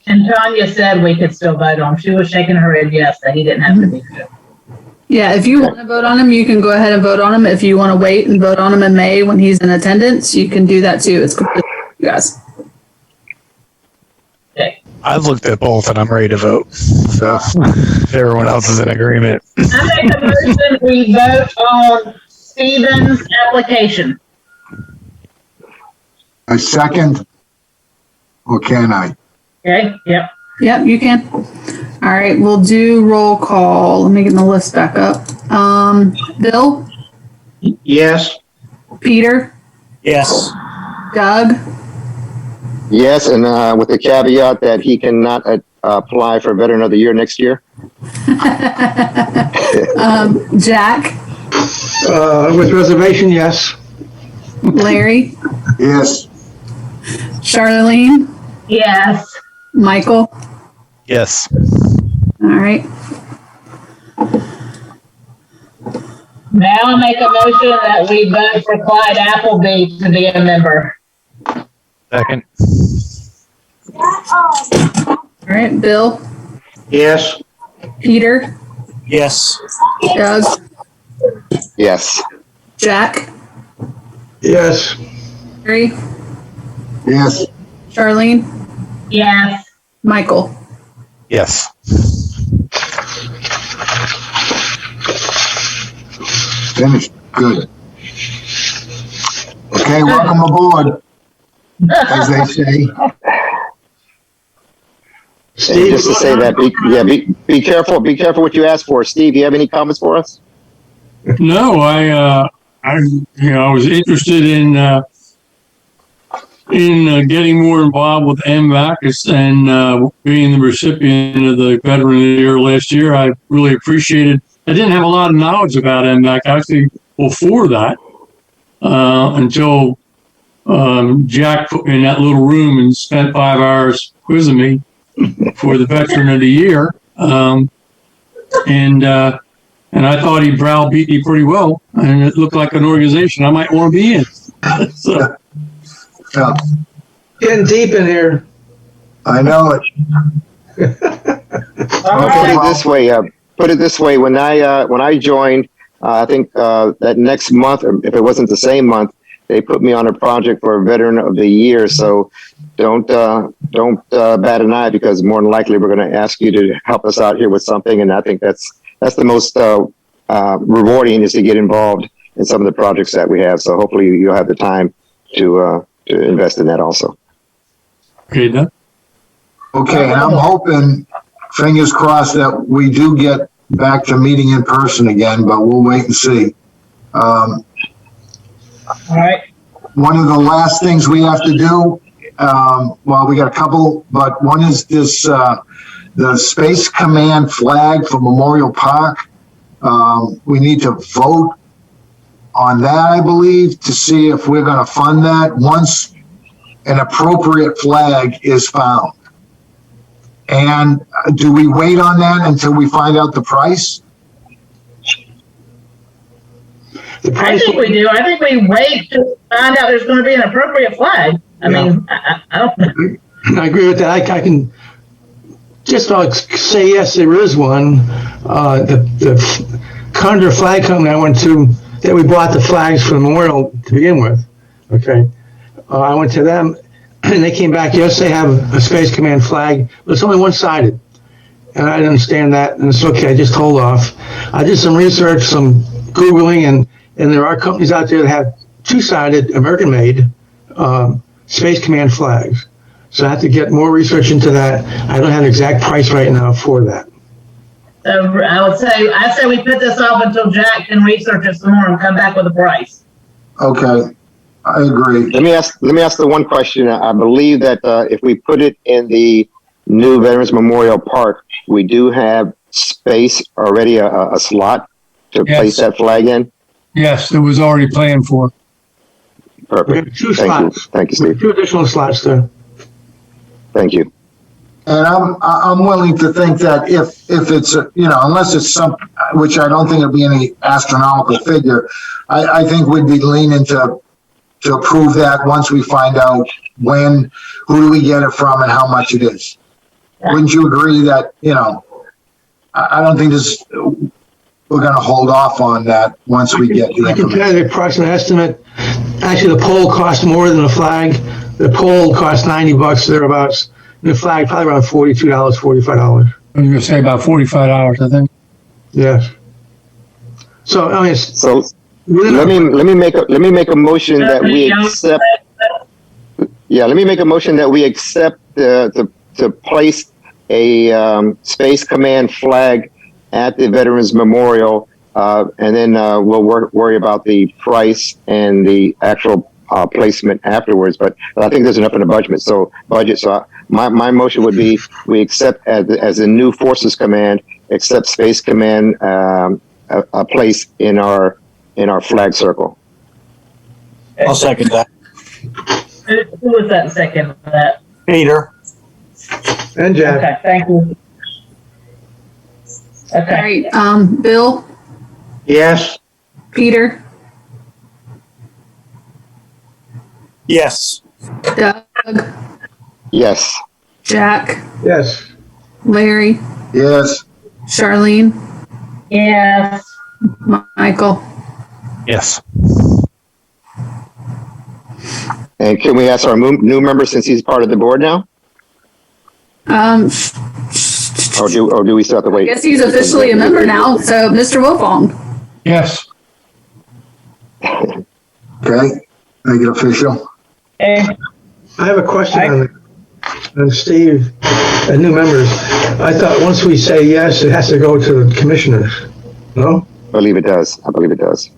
And Tanya said we could still vote on him. She was shaking her head yes, that he didn't have to be good. Yeah, if you want to vote on him, you can go ahead and vote on him. If you want to wait and vote on him in May when he's in attendance, you can do that too. It's completely up to you guys. Okay. I've looked at both and I'm ready to vote. So if everyone else is in agreement. I make a motion, we vote on Stephen's application. A second? Or can I? Okay, yep. Yep, you can. All right, we'll do roll call. Let me get the list back up. Bill? Yes. Peter? Yes. Doug? Yes, and with the caveat that he cannot apply for Veteran of the Year next year. Jack? With reservation, yes. Larry? Yes. Charlene? Yes. Michael? Yes. All right. Now I make a motion that we vote for Clyde Appleby to be a member. Second. All right, Bill, Yes. Peter, Yes. Doug, Yes. Jack, Yes. Harry, Yes, Charlene, Yes. Michael. Yes. finished, good. Okay, welcome aboard, as they say. And just to say that, be careful what you ask for. Steve, you have any comments for us? No, I was interested in getting more involved with MVAC and being the recipient of the Veteran of the Year last year. I really appreciated. I didn't have a lot of knowledge about MVAC actually before that until Jack put me in that little room and spent 5 hours quizzing me for the Veteran of the Year. And I thought he browbeat me pretty well, and it looked like an organization I might want to be in. So, Yeah, Getting deep in here. I know it. Put it this way. When I joined, I think that next month, or if it wasn't the same month, they put me on a project for Veteran of the Year. So don't bat an eye, because more than likely we're going to ask you to help us out here with something. And I think that's the most rewarding, is to get involved in some of the projects that we have. So hopefully you'll have the time to invest in that also. okay, Doug? Okay, and I'm hoping, fingers crossed, that we do get back to meeting in person again, but we'll wait and see. All right. One of the last things we have to do, well, we got a couple, but one is this, the Space Command flag for Memorial Park. We need to vote on that, I believe, to see if we're going to fund that once an appropriate flag is found. And do we wait on that until we find out the price? The I price, think we do. I think we wait to find out there's going to be an appropriate flag. I mean, I don't. I agree with that. I can just about say yes, there is one. The Condor Flag Company I went to, that we bought the flags for the memorial to begin with. Okay, I went to them, and they came back. Yes, they have a Space Command flag, but it's only one-sided, and I didn't understand that. And it's okay. I just hold off. I did some research, some Googling, and there are companies out there that have two-sided, American-made Space Command flags. So I have to get more research into that. I don't have an exact price right now for that. So I say we put this off until Jack can research it some more and come back with a price. Okay, I agree. Let me ask the one question. I believe that if we put it in the new Veterans Memorial Park, we do have space already, a slot to place that flag in. Yes, it was already planned for. We Perfect. have two Thank slots. you. Thank you, Steve. Two additional slots there. Thank you. And I'm willing to think that if it's, unless it's some, which I don't think it'll be any astronomical figure, I think we'd be leaning to approve that once we find out who do we get it from and how much it is. Wouldn't you agree that, I don't think we're going to hold off on that once we get the I can tell you information. the approximate estimate. Actually, the pole costs more than the flag. The pole costs $90 thereabouts. And the flag probably around $42, $45. I was going to say about $45, I think. Yes. So I mean, it's So let me make a motion that we accept. Yeah, let me make a motion that we accept to place a Space Command flag at the Veterans Memorial, and then we'll worry about the price and the actual placement afterwards. But I think there's enough in the budget. So my motion would be we accept as a new Forces Command, accept Space Command a place in our flag circle. I'll second that. Who was that second of that? Peter. and Jack. Okay, thank you. All Okay. right, Bill, Yes. Peter, Yes. Doug, Yes. Jack, Yes. Larry, Yes, Charlene, Yes. Michael. Yes. And can we ask our new member, since he's part of the board now? Or do we still have to I wait? guess he's officially a member now, so Mr. Wilfong. Yes. okay, make it official. Okay. I have a question on Steve, new members. I thought once we say yes, it has to go to the commissioners, no? I believe it does. I believe it does.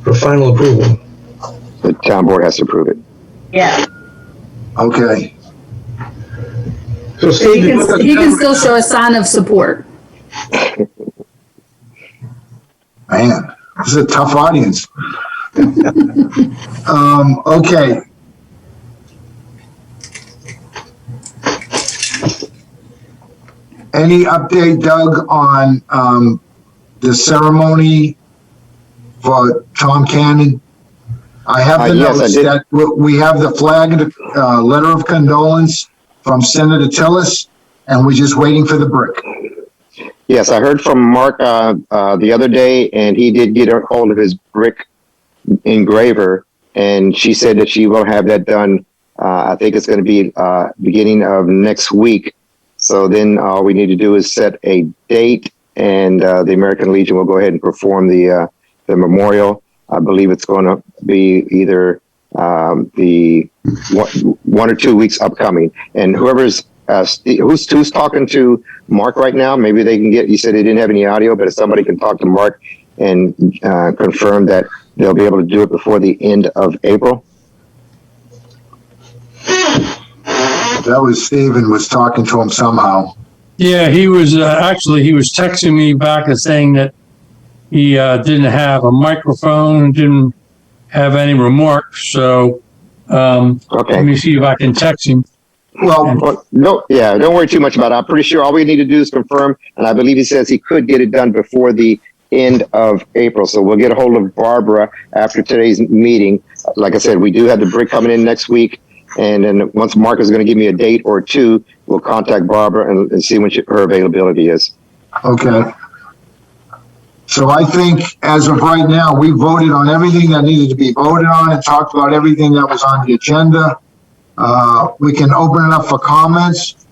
For final approval. The town board has to approve it. Yeah. Okay, So He Steve, he can still show a sign of support. man, this is a tough audience. Okay. Any update, Doug, on, the ceremony for Tom Cannon? I have the Yes, I notes did. that we have the flagged, letter of condolence from Senator Tillis, and we're just waiting for the brick. Yes, I heard from Mark the other day, and he did get a hold of his brick engraver, and she said that she will have that done. I think it's going to be beginning of next week. So then all we need to do is set a date, and the American Legion will go ahead and perform the memorial. I believe it's going to be either the 1 or 2 weeks upcoming. And whoever's who's talking to Mark right now, maybe they can get. You said they didn't have any audio, but if somebody can talk to Mark and confirm that they'll be able to do it before the end of April. That was Stephen was talking to him somehow. Yeah, he was actually, he was texting me back and saying that he didn't have a microphone, didn't have any remarks. So Okay. let me see if I can text him. Well, No, yeah, don't worry too much about it. I'm pretty sure all we need to do is confirm, and I believe he says he could get it done before the end of April. So we'll get a hold of Barbara after today's meeting. Like I said, we do have the brick coming in next week, and then once Mark is going to give me a date or two, we'll contact Barbara and see when her availability is. okay. So I think as of right now, we voted on everything that needed to be voted on and talked about everything that was on the agenda. We can open it up for comments.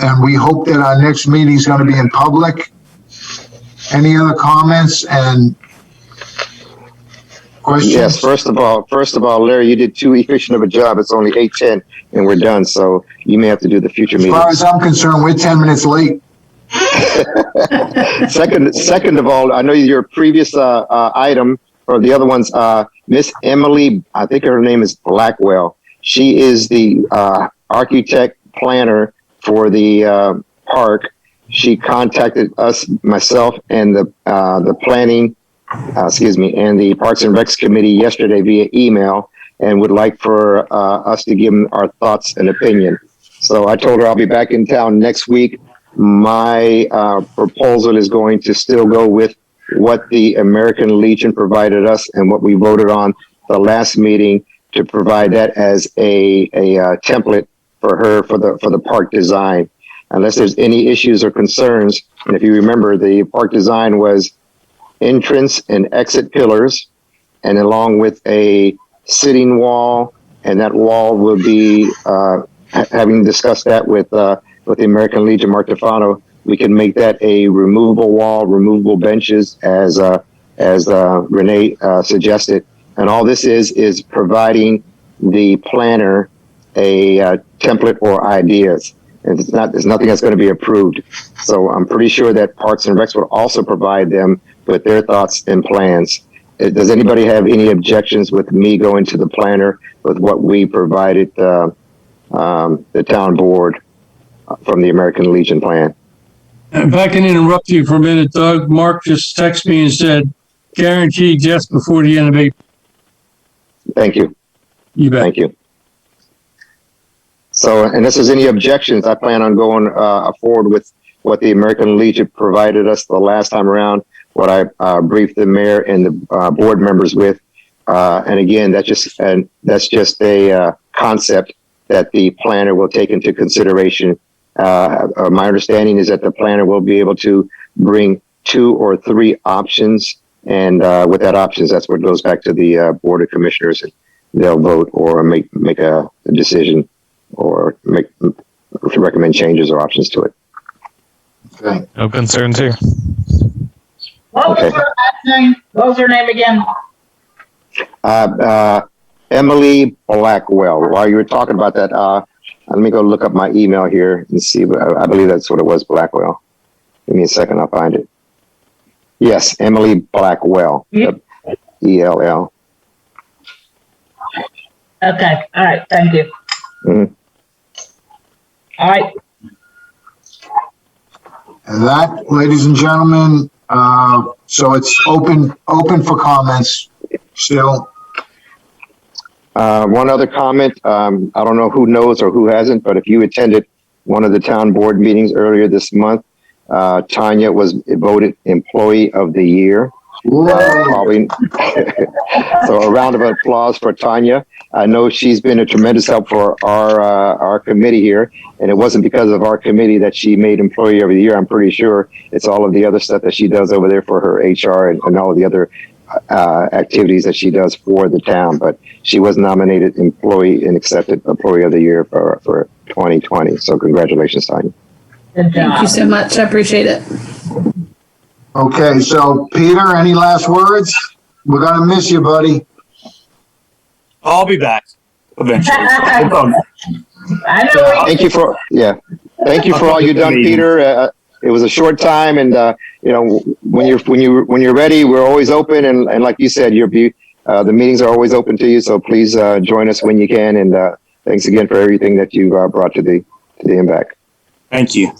And we hope that our next meeting is going to be in public. Any other comments and questions? Yes, first of all, Larry, you did too efficient of a job. It's only 8:10 and we're done. So you may have to do the future As far meetings. as I'm concerned, we're 10 minutes late. Second of all, I know your previous item or the other ones, Miss Emily, I think her name is Blackwell. She is the architect planner for the park. She contacted us, myself, and the planning, and the Parks and Recs committee yesterday via email, and would like for us to give them our thoughts and opinion. So I told her I'll be back in town next week. My proposal is going to still go with what the American Legion provided us and what we voted on the last meeting, to provide that as a template for her for the park design. Unless there's any issues or concerns, and if you remember, the park design was entrance and exit pillars, and along with a sitting wall, and that wall will be having discussed that with the American Legion, Mark Tefano, we can make that a removable wall, removable benches, as Renee suggested. And all this is providing the planner a template or ideas. And there's nothing that's going to be approved. So I'm pretty sure that Parks and Recs would also provide them with their thoughts and plans. Does anybody have any objections with me going to the planner with what we provided the town board from the American Legion plan? If I can interrupt you for a minute, Doug, Mark just texted me and said, guaranteed just before the end of April. Thank you. You bet. Thank you. So, unless there's any objections, I plan on going forward with what the American Legion provided us the last time around what I briefed the mayor and the board members with. And again, that's just a concept that the planner will take into consideration. My understanding is that the planner will be able to bring 2 or 3 options, and with that options, that's what goes back to the board of commissioners, and they'll vote or make a decision or recommend changes or options to it. Okay. No concerns here. What was Okay. her last name? What was her name again? Emily Blackwell. While you were talking about that, let me go look up my email here and see. I believe that's what it was, Blackwell. Give me a second, I'll find it. Yes, Emily Blackwell. Yeah. ELL. Okay, all right, thank you. Mhm. All right, And that, ladies and gentlemen, so it's open for comments still. One other comment. I don't know who knows or who hasn't, but if you attended one of the town board meetings earlier this month, Tanya was voted Employee of the Year. Probably. So a round of applause for Tanya. I know she's been a tremendous help for our committee here, and it wasn't because of our committee that she made Employee of the Year. I'm pretty sure it's all of the other stuff that she does over there for her HR and all of the other activities that she does for the town. But she was nominated Employee and accepted Employee of the Year for 2020. So congratulations, Tanya. good Thank you job. so much. I appreciate it. Okay, so Peter, any last words? We're gonna miss you, buddy. I'll be back eventually. I know Thank you for thank you for all you've done, Peter. It was a short time, and when you're ready, we're always open. And like you said, the meetings are always open to you. So please join us when you can. And thanks again for everything that you brought to the MVAC. Thank you.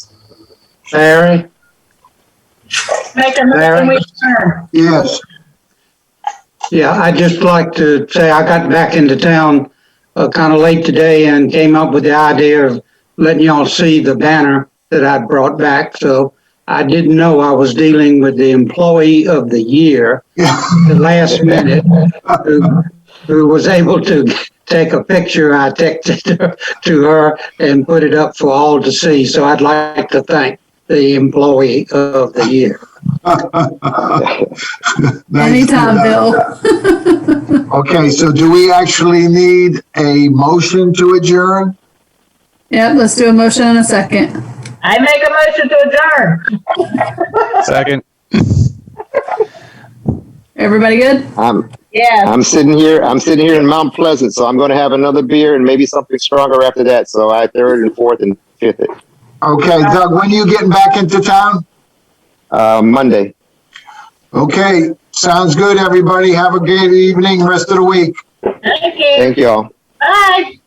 Larry? make a motion, we adjourn. Yes. Yeah, I'd just like to say I got back into town kind of late today and came up with the idea of letting y'all see the banner that I brought back. So I didn't know I was dealing with the Employee of the Year, the last minute, who was able to take a picture. I texted to her and put it up for all to see. So I'd like to thank the Employee of the Year. Anytime, Bill. Okay, so do we actually need a motion to adjourn? Yep, let's do a motion in a second. I make a motion to adjourn. Second. Everybody good? Yeah, I'm sitting here in Mount Pleasant, so I'm going to have another beer and maybe something stronger after that. So I 3rd and 4th and 5th it. Okay, Doug, when are you getting back into town? Monday. Okay, sounds good, everybody. Have a good evening, rest of the week. thank you. Thank y'all. Bye.